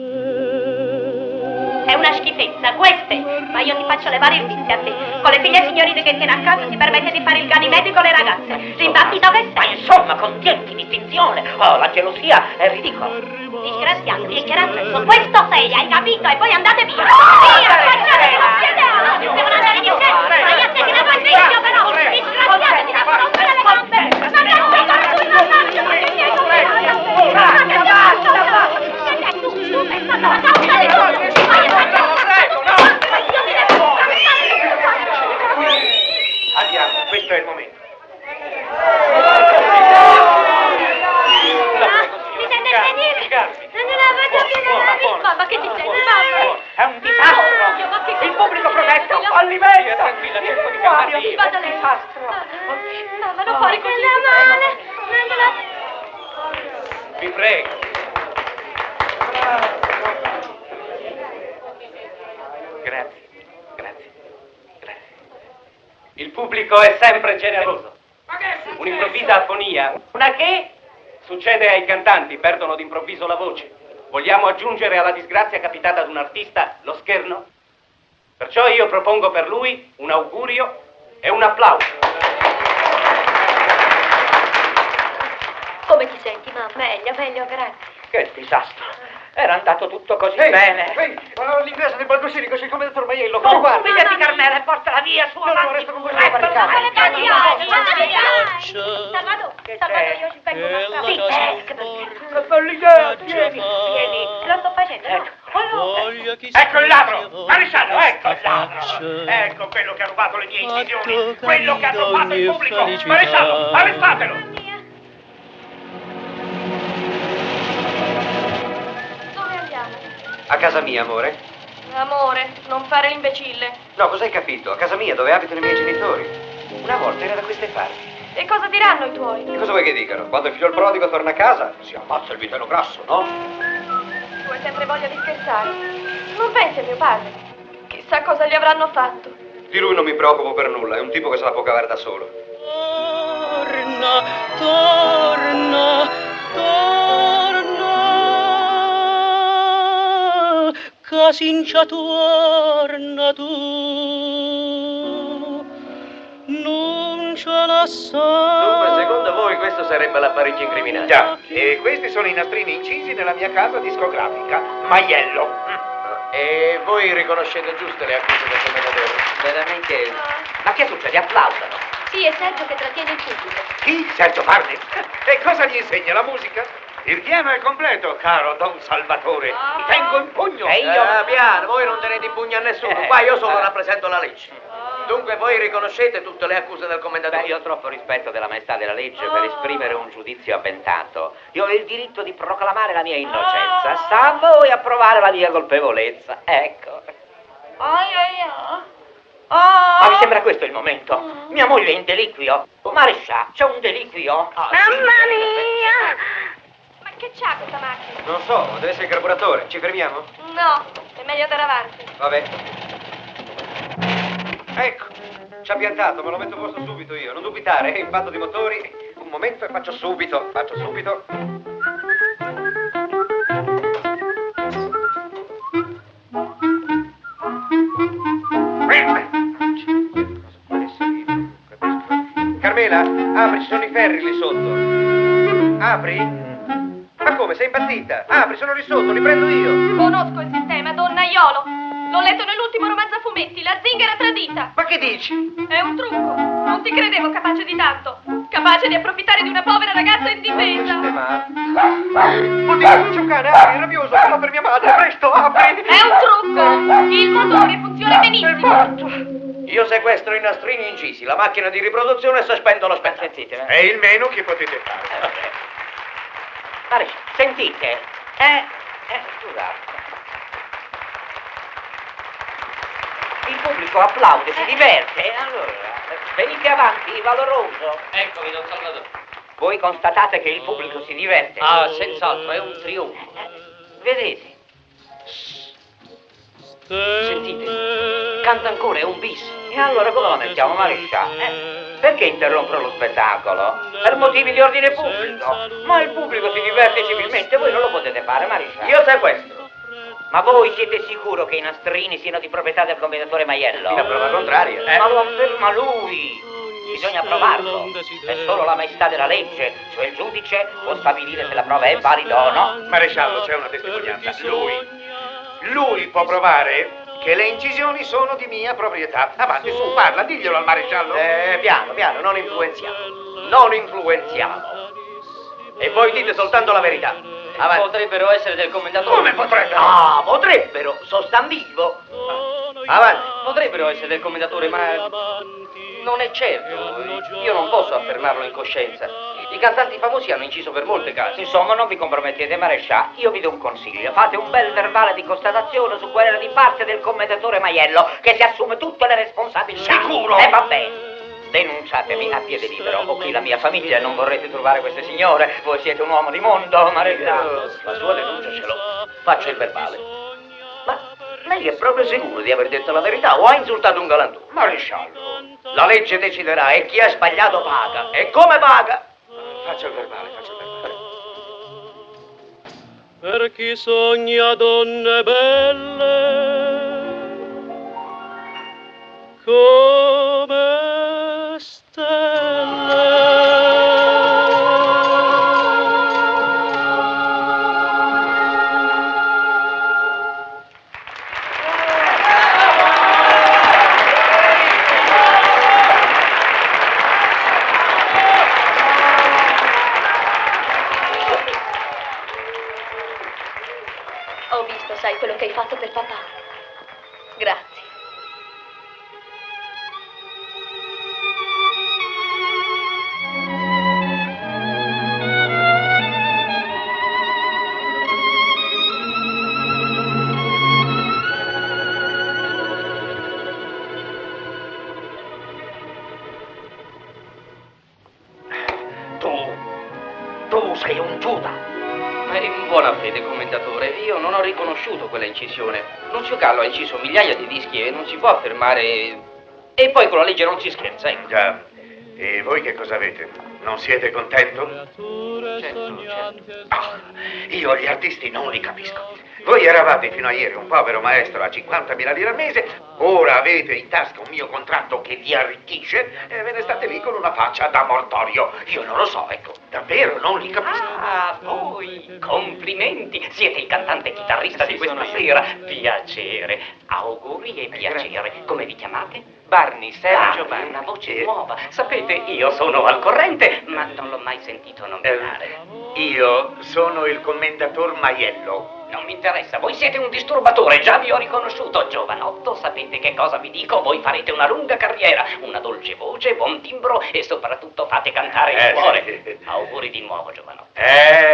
È una schifezza, queste! Ma io ti faccio levare il vizio a te. Con le figlie signorine che tiene a casa ti permette di fare il ganimede con le ragazze. L'imbattito che sei? Ma insomma, contienti distinzione. Oh, la gelosia è ridicola. Disgraziato, disgraziato, questo sei, hai capito? E poi andate via! Via, facciate che non siete! Devono andare di sé! Ma io sé che ne vuoi figlio, però! Disgraziato, ti devo rompere le gambe! Ma che non mi guarda tu il vantaggio! Ma che sei tu? Andiamo, questo è il momento. Mi sente venire? Non la faccio più nella vita! Mamma, che ti senti, mamma? È un disastro! Il pubblico protetto fallimento! Tranquilla, cerco di calmarmi io. Vada lei. Mamma, non fare così. Vi prego. Grazie. Il pubblico è sempre generoso. Un'improvvisa afonia. Una che? Succede ai cantanti, perdono d'improvviso la voce. Vogliamo aggiungere alla disgrazia capitata ad un artista lo scherno? Perciò io propongo per lui un augurio e un applauso. Come ti senti, mamma? Meglio, grazie. Che disastro. Era andato tutto così bene. L'inglese del Baldussini, così come il dottor Maiello. Tu, figliati Carmela e portala via su avanti. resto con voi Ecco, barricate. Salvato, io ci vengo una Sì, che bella idea, vieni, lo sto facendo. Ecco il ladro! Maresciallo, ecco il ladro! Ecco quello che ha rubato le mie incisioni! Quello che ha rubato il pubblico! Maresciallo, arrestatelo! Dove andiamo? A casa mia, amore. Amore, non fare l'imbecille. No, cosa hai capito? A casa mia, dove abitano i miei genitori. Una volta era da queste parti. E cosa diranno i tuoi? Che cosa vuoi che dicano? Quando il figlio prodigo torna a casa, si ammazza il vitello grasso, no? Tu hai sempre voglia di scherzare. Non pensi a mio padre? Chissà cosa gli avranno fatto. Di lui non mi preoccupo per nulla, è un tipo che se la può cavare da solo. Torna, casincia torna tu, non ce la sa. Dunque, secondo voi questo sarebbe l'apparecchio incriminato? Già, e questi sono i nastrini incisi nella mia casa discografica, Maiello. E voi riconoscete giuste le accuse del commendatore? Veramente. Ma che succede? Applaudano. Sì, è Sergio che trattiene il pubblico. Chi? Sergio Farni? E cosa gli insegna la musica? Il piano è completo, caro Don Salvatore. Ti tengo in pugno. E io? Piano, voi non tenete in pugno a nessuno. Qua io solo rappresento la legge. Dunque voi riconoscete tutte le accuse del commendatore? Io ho troppo rispetto della maestà della legge per esprimere un giudizio avventato. Io ho il diritto di proclamare la mia innocenza. Sta a voi a provare la mia colpevolezza. Ecco. Ma mi sembra questo il momento. Mia moglie è in deliquio. Maresciallo, c'è un deliquio. Mamma mia! Ma che c'ha questa macchina? Non so, deve essere il carburatore. Ci fermiamo? No, è meglio andare avanti. Vabbè. Ecco, ci ha piantato, me lo metto a posto subito io. Non dubitare, impatto di motori. Un momento e faccio subito. Carmela, apri, ci sono i ferri lì sotto. Apri? Ma come, sei impazzita? Apri, sono lì sotto, li prendo io. Conosco il sistema, donnaiolo. L'ho letto nell'ultimo romanzo a fumetti, La zingara tradita. Ma che dici? È un trucco. Non ti credevo capace di tanto. capace di approfittare di una povera ragazza indifesa. Oddio, c'è un cane, apri, è rabbioso, fallo per mia madre, presto, apri! È un trucco! Il motore funziona benissimo! Io sequestro i nastrini incisi, la macchina di riproduzione e sospendo lo spettacolo. È il meno che potete fare. Maresciallo, sentite. Scusate. Il pubblico applaude, si diverte. Allora, venite avanti, valoroso. Eccomi, don Salvatore. Voi constatate che il pubblico si diverte? Ah, senz'altro, è un trionfo. Vedete? Sentite, canta ancora, è un bis. E allora come lo mettiamo, maresciallo? Perché interrompere lo spettacolo? Per motivi di ordine pubblico. Ma il pubblico si diverte civilmente, voi non lo potete fare, maresciallo. Io sequestro. Ma voi siete sicuro che i nastrini siano di proprietà del commendatore Maiello? La prova contraria. Ma lo afferma lui. Bisogna provarlo. È solo la maestà della legge, cioè il giudice può stabilire se la prova è valida o no. Maresciallo, c'è una testimonianza. Lui può provare che le incisioni sono di mia proprietà. Avanti, su, parla, diglielo al maresciallo. Piano, piano, non influenziamo. Non influenziamo. E voi dite soltanto la verità. Avanti. Potrebbero essere del commendatore. Come potrebbero? Ah, potrebbero, sostantivo. Avanti. Potrebbero essere del commendatore, ma non è certo. Io non posso affermarlo in coscienza. I cantanti famosi hanno inciso per molte case. Insomma, non vi compromettete, maresciallo. Io vi do un consiglio. Fate un bel verbale di constatazione su querela di parte del commendatore Maiello, che si assume tutte le responsabilità. Sicuro? Va bene. Denunciatemi a piede libero, o qui la mia famiglia, non vorrete trovare queste signore. Voi siete un uomo di mondo, maresciallo. La sua denuncia ce l'ho. Faccio il verbale. Ma lei è proprio sicuro di aver detto la verità o ha insultato un galantuomo? Maresciallo. La legge deciderà e chi ha sbagliato paga. E come paga? Faccio il verbale, faccio il verbale. Per chi sogna donne belle come stelle. Ho visto, sai, quello che hai fatto per papà. Grazie. Tu sei un Giuda. Ma in buona fede, commendatore, io non ho riconosciuto quella incisione. Nunzio Gallo ha inciso migliaia di dischi e non si può affermare. E poi con la legge non si scherza, ecco. Già. E voi che cosa avete? Non siete contento? Certo. Io gli artisti non li capisco. Voi eravate fino a ieri un povero maestro a 50.000 lire al mese, ora avete in tasca un mio contratto che vi arricchisce e ve ne state lì con una faccia da mortorio. Io non lo so, ecco, davvero non li capisco. Ah, voi, complimenti, siete il cantante chitarrista di questa sera. Piacere, auguri e piacere. Come vi chiamate? Barney, Sergio Barney. Una voce nuova. Sapete, io sono al corrente, ma non l'ho mai sentito nominare. Io sono il commendator Maiello. Non mi interessa, voi siete un disturbatore, già vi ho riconosciuto, giovanotto, sapete che cosa vi dico? Voi farete una lunga carriera, una dolce voce, buon timbro e soprattutto fate cantare il cuore. Sì. Auguri di nuovo, giovanotto.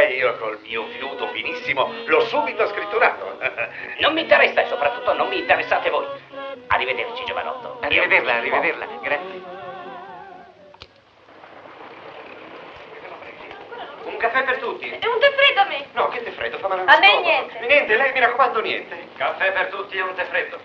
Io col mio fiuto finissimo l'ho subito scritturato. Non mi interessa e soprattutto non mi interessate voi. Arrivederci, giovanotto. Arrivederla, grazie. Un caffè per tutti? E un tè freddo a me. No, che tè freddo, fa male. A me niente. Niente, lei mi raccomando niente. Caffè per tutti e un tè freddo.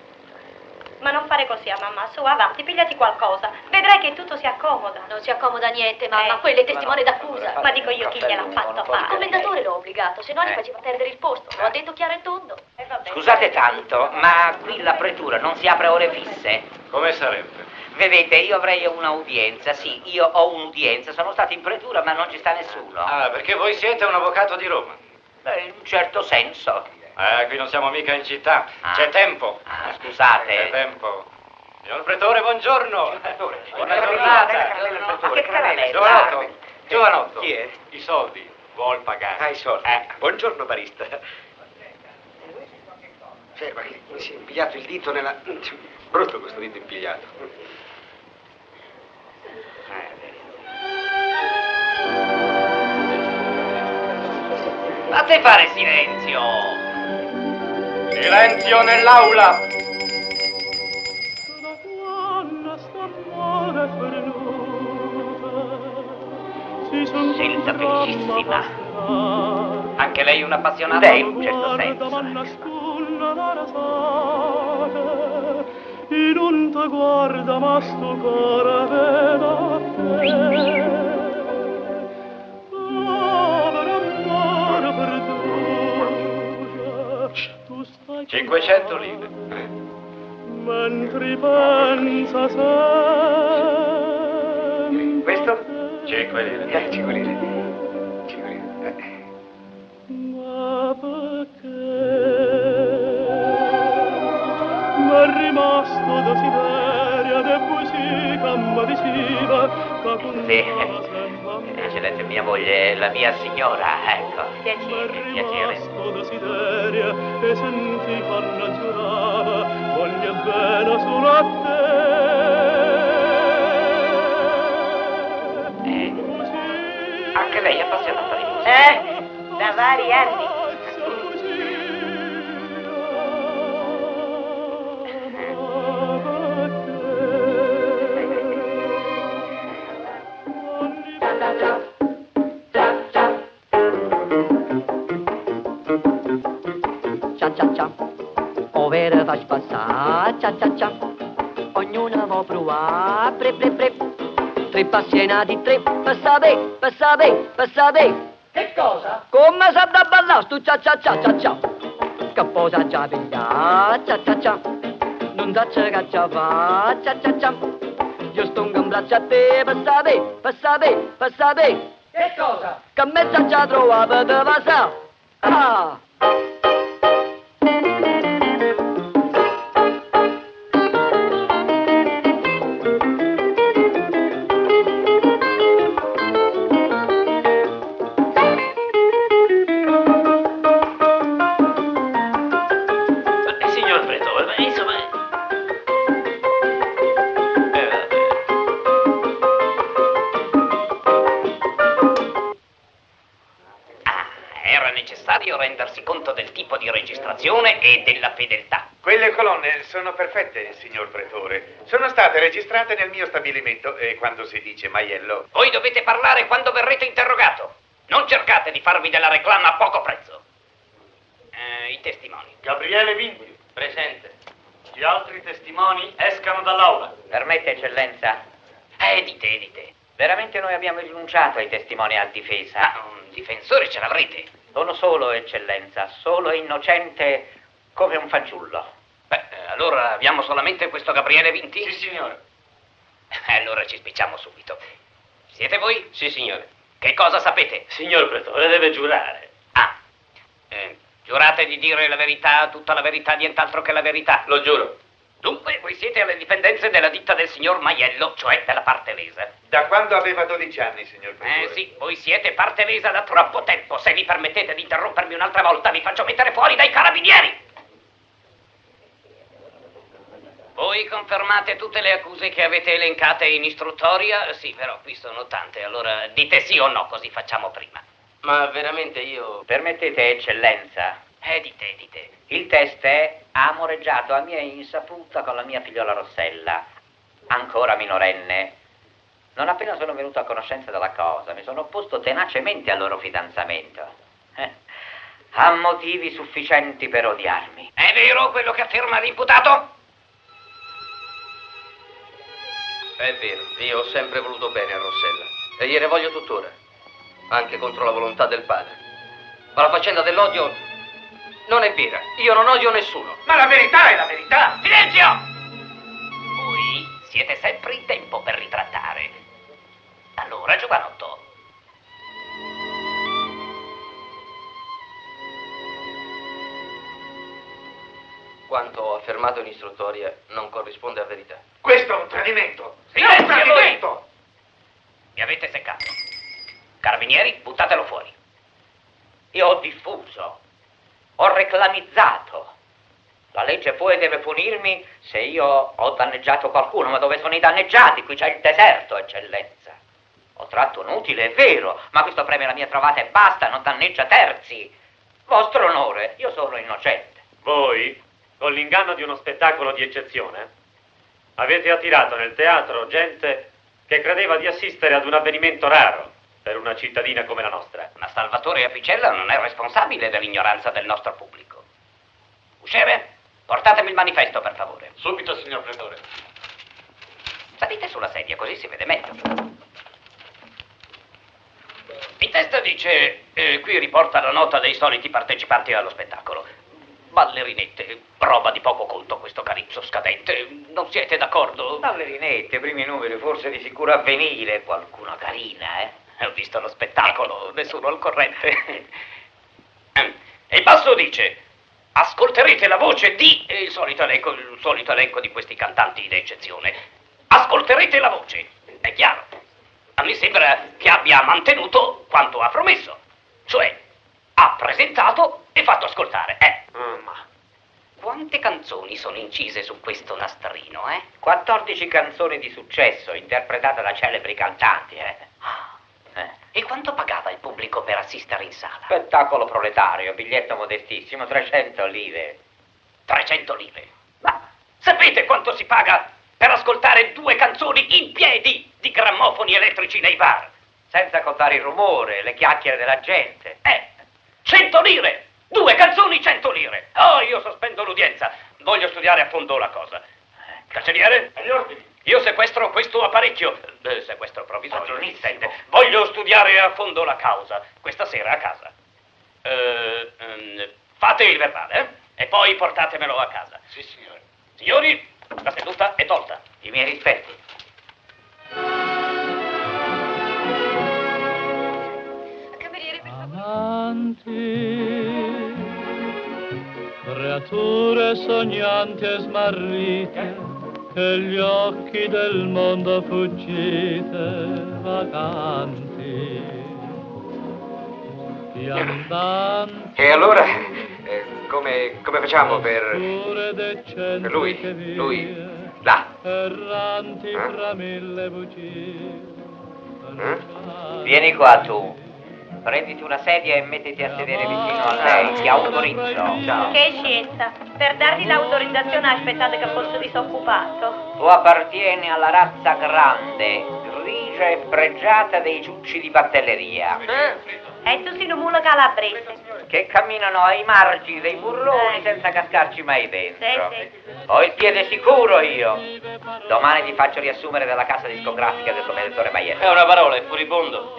Ma non fare così a mamma, su, avanti, pigliati qualcosa. Vedrai che tutto si accomoda. Non si accomoda niente, mamma, quello è testimone d'accusa. Ma dico io chi gliel'ha fatto fare. Il commendatore l'ha obbligato, se no gli faceva perdere il posto. Lo ha detto chiaro e tondo. Scusate tanto, ma qui la pretura non si apre a ore fisse? Come sarebbe? Vedete, io avrei un'udienza, sì, io ho un'udienza, sono stato in pretura ma non ci sta nessuno. Ah, perché voi siete un avvocato di Roma? Beh, in un certo senso. Qui non siamo mica in città. C'è tempo. Scusate. C'è tempo. Signor Pretore, buongiorno. Buona giornata. Che caramella? Giovanotto. Giovanotto. Chi è? I soldi. Vuol pagare. Ah, i soldi. Buongiorno, barista. Ferma, che mi si è impigliato il dito nella... Brutto questo dito impigliato. Fate fare silenzio! Silenzio nell'aula! Scelta felicissima. Anche lei un appassionato? Lei, in un certo senso. In un te guarda ma sto cuore veda te. Povero amore perduto, tu stai 500 lire. mentre pensa sempre. Questo? 5 lire. 5 lire. 5 lire. Ma perché m'è rimasto desiderio de musica medicina che con Sì, Eccellenza, mia moglie, la mia signora, ecco. Piacere. Piacere. rimasto desiderio e senti quando giurava voglio bene solo a te. Anche lei è appassionata di musica? Da vari anni. Cia cia cia, ovvero fai passare, cia cia cia, ognuno vuole provare, pre pre pre, tre appassionati, tre, per sapere. Che cosa? Come sa da ballare stu cia cia cia cia cia, che posa già pigliare, cia cia cia, non sa che già va, cia cia cia, io sto in braccio a te, per sapere. Che cosa? Che mezza già trovava da va ah! Signor Pretore, ma insomma... Era necessario rendersi conto del tipo di registrazione e della fedeltà. Quelle colonne sono perfette, signor Pretore. Sono state registrate nel mio stabilimento e quando si dice maiello... Voi dovete parlare quando verrete interrogato. Non cercate di farvi della reclama a poco prezzo. I testimoni. Gabriele Vinti, presente. Gli altri testimoni escano dall'aula. Permette, Eccellenza? Dite. Veramente noi abbiamo rinunciato ai testimoni a difesa. Ma un difensore ce l'avrete. Sono solo, Eccellenza, solo innocente come un fanciullo. Allora abbiamo solamente questo Gabriele Vinti? Sì, signore. Allora ci spicciamo subito. Siete voi? Sì, signore. Che cosa sapete? Signor Pretore, deve giurare. Giurate di dire la verità, tutta la verità, nient'altro che la verità. Lo giuro. Dunque, voi siete alle dipendenze della ditta del signor Maiello, cioè della parte lesa. Da quando aveva 12 anni, signor Pretore? Sì, voi siete parte lesa da troppo tempo. Se mi permettete di interrompermi un'altra volta, vi faccio mettere fuori dai carabinieri. Voi confermate tutte le accuse che avete elencate in istruttoria? Sì, però qui sono tante, allora dite sì o no, così facciamo prima. Ma veramente io... Permettete, Eccellenza? Dite. Il test è amoreggiato a mia insaputa con la mia figliola Rossella, ancora minorenne. Non appena sono venuto a conoscenza della cosa, mi sono opposto tenacemente al loro fidanzamento. Ha motivi sufficienti per odiarmi. È vero quello che afferma l'imputato? È vero, io ho sempre voluto bene a Rossella e gliene voglio tuttora, anche contro la volontà del padre. Ma la faccenda dell'odio non è vera, io non odio nessuno. Ma la verità è la verità! Silenzio! Voi siete sempre in tempo per ritrattare. Allora, giovanotto. Quanto ho affermato in istruttoria non corrisponde a verità. tradimento! Silenzio, È un tradimento! Mi avete seccato. Carabinieri, buttatelo fuori. Io ho diffuso, ho reclamizzato. La legge può e deve punirmi se io ho danneggiato qualcuno, ma dove sono i danneggiati? Qui c'è il deserto, eccellenza. Ho tratto un utile, è vero, ma questo premio la mia trovata e basta, non danneggia terzi. Vostro onore, io sono innocente. Voi, con l'inganno di uno spettacolo di eccezione, avete attirato nel teatro gente che credeva di assistere ad un avvenimento raro per una cittadina come la nostra. Ma Salvatore Apicella non è responsabile dell'ignoranza del nostro pubblico. Usciere, portatemi il manifesto, per favore. Subito, signor Pretore. Salite sulla sedia, così si vede meglio. In testa dice, qui riporta la nota dei soliti partecipanti allo spettacolo. Ballerinette, roba di poco conto questo carizzo scadente. Non siete d'accordo? Ballerinette, primi numeri, forse di sicuro avvenire. Qualcuna carina, eh? Ho visto lo spettacolo, nessuno al corrente. E il basso dice, ascolterete la voce di... il solito elenco di questi cantanti in eccezione. Ascolterete la voce, è chiaro. A me sembra che abbia mantenuto quanto ha promesso. Cioè, ha presentato e fatto ascoltare, Ma quante canzoni sono incise su questo nastrino, 14 canzoni di successo, interpretate da celebri cantanti, E quanto pagava il pubblico per assistere in sala? Spettacolo proletario, biglietto modestissimo, 300 lire. 300 lire? Ma sapete quanto si paga per ascoltare 2 canzoni in piedi di grammofoni elettrici nei bar? Senza contare il rumore, le chiacchiere della gente. 100 lire! 2 canzoni, 100 lire! Oh, io sospendo l'udienza. Voglio studiare a fondo la cosa. Cancelliere? Agli ordini. Io sequestro questo apparecchio. Sequestro provvisorio, mi sente. Voglio studiare a fondo la causa. Questa sera a casa. Fate il verbale, E poi portatemelo a casa. Sì, signore. Signori, la seduta è tolta. I miei rispetti. Amanti, creature sognanti e smarrite, che gli occhi del mondo fuggite, vaganti, viandanti. E allora, come facciamo per lui? Lui, là. Erranti fra mille bugie. Vieni qua tu. Prenditi una sedia e mettiti a sedere vicino a lei, ti autorizzo. Ciao. Che scienza! Per dargli l'autorizzazione aspettate che fosse disoccupato. Tu appartieni alla razza grande, grigia e pregiata dei ciucci di battelleria. E tu sei un mulo calabrese. Che camminano ai margini dei burroni senza cascarci mai dentro. Sì. Ho il piede sicuro io. Domani ti faccio riassumere dalla casa discografica del commendatore Maiello. È una parola, è furibondo.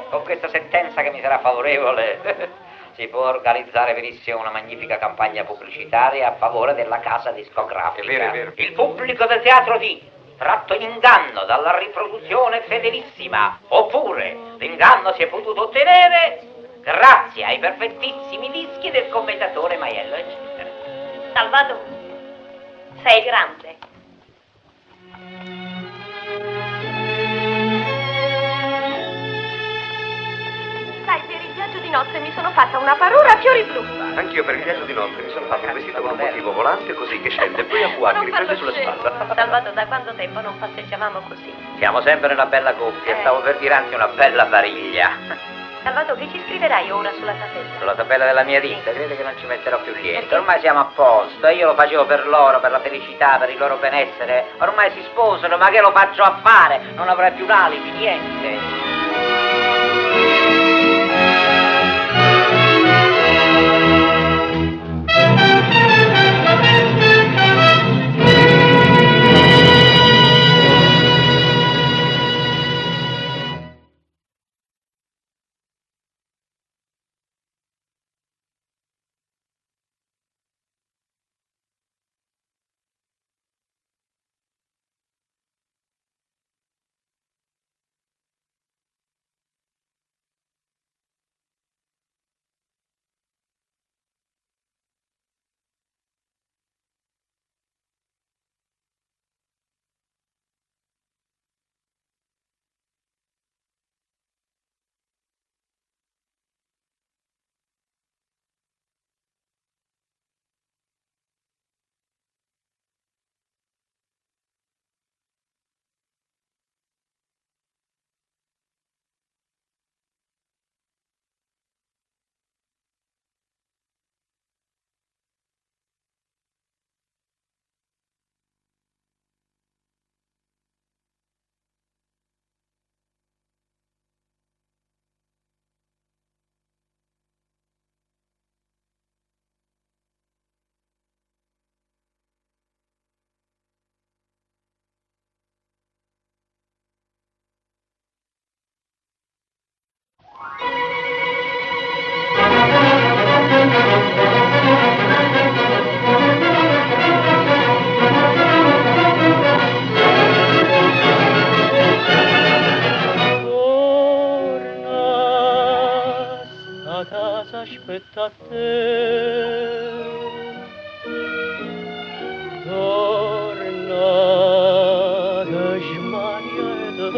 Con questa sentenza che mi sarà favorevole si può organizzare benissimo una magnifica campagna pubblicitaria a favore della casa discografica. È vero. Il pubblico del teatro di tratto in inganno dalla riproduzione fedelissima, oppure l'inganno si è potuto ottenere grazie ai perfettissimi dischi del commendatore Maiello, eccetera. Salvatore, sei grande. Sai, per il viaggio di nozze mi sono fatta una parura a fiori blu. Anch'io per il viaggio di notte mi sono fatto un vestito con un motivo volante così che scende poi a cuore, che riprende sulla spalla. Salvatore, da quanto tempo non passeggiavamo così? Siamo sempre una bella coppia, stavo per dire anzi una bella bariglia. Salvatore, che ci scriverai ora sulla tabella? Sulla tabella della mia vita, credo che non ci metterò più niente. Ormai siamo a posto, io lo facevo per loro, per la felicità, per il loro benessere. Ormai si sposano, ma che lo faccio a fare? Non avrai più l'alibi, niente. aspetta te. Torna da Smania e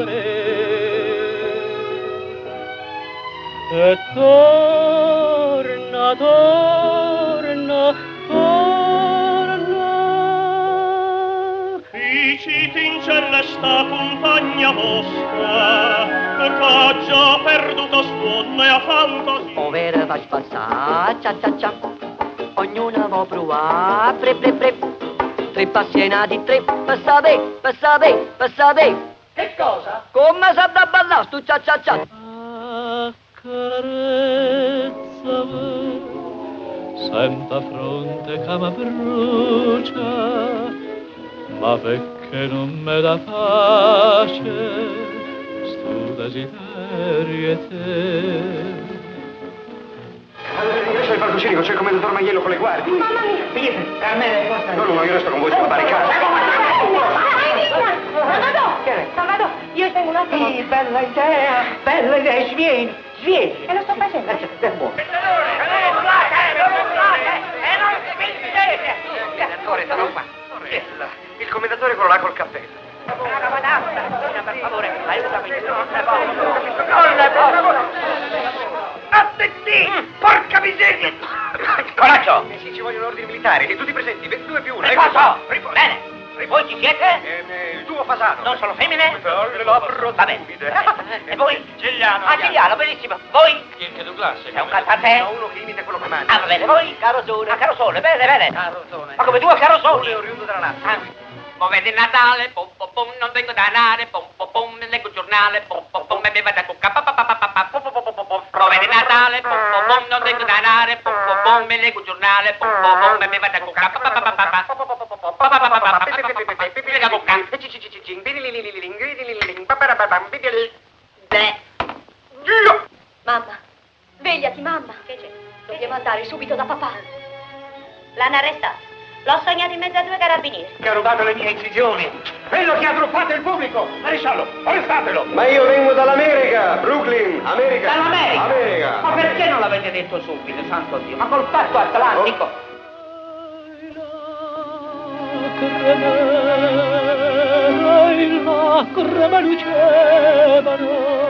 e torna, torna, torna. Dicite in celesta compagna vostra, che ha già perduto suono e a fantasia. Ovvero va spassare, cia cia cia, ognuno va provare, pre pre pre. Tre passi di tre, passa bene, passa bene, passa bene. Che cosa? Come sa da ballare stu cia cia cia? Carezza senta fronte che mi brucia, ma perché non me dà pace stu desiderio e te. Ingresso al palcoscenico, c'è il commendatore Maiello con le guardie. Mamma mia! Venite, a me posta. No, io resto con voi sulla barricata. Salvador, io tengo un attimo. Sì, bella idea, svieni, svieni. E lo sto facendo. È buono. Commendatore, sono qua. Il commendatore quello là col cappello. Per favore, aiutami. Attenti! Porca miseria! Coraggio! Sì, ci vogliono ordini militari, tutti presenti, 22 più 1. Riposo! Bene! Voi chi siete? Il tuo Fasano. Non sono femmine? Va bene. E voi? Giuliano. Ah, Giuliano, benissimo. Voi? Kirk Douglas. È un cantante? No, uno che imita quello che mangia. Ah, va bene. Voi? Carosone. Ah, Carosone, bene, bene. Carosone. Ma come due carosoni? Uno è oriundo della Lazio. Come di Natale, pom pom pom, non vengo da danare, pom pom pom, leggo il giornale, pom pom pom, e mi vado a cucca, pa pa pa pa pa, pom pom pom pom. Come di Natale, pom pom pom, non vengo da danare, pom pom pom, mi leggo il giornale, pom pom pom, e mi vado a cucca, pa pa pa pa pa pa, pom pom pom pom, pa pa pa pa pa, pipiga cucca. Mamma, svegliati, mamma. Che c'è? Dobbiamo andare subito da papà. L'hanno arrestato. L'ho sognato in mezzo a due carabinieri. Che ha rubato le mie incisioni. Quello che ha truffato il pubblico. Maresciallo, arrestatelo. Ma io vengo dall'America, Brooklyn, America. Dall'America? America. Ma perché non l'avete detto subito, santo Dio? Ma col patto atlantico. Lacrime lucevano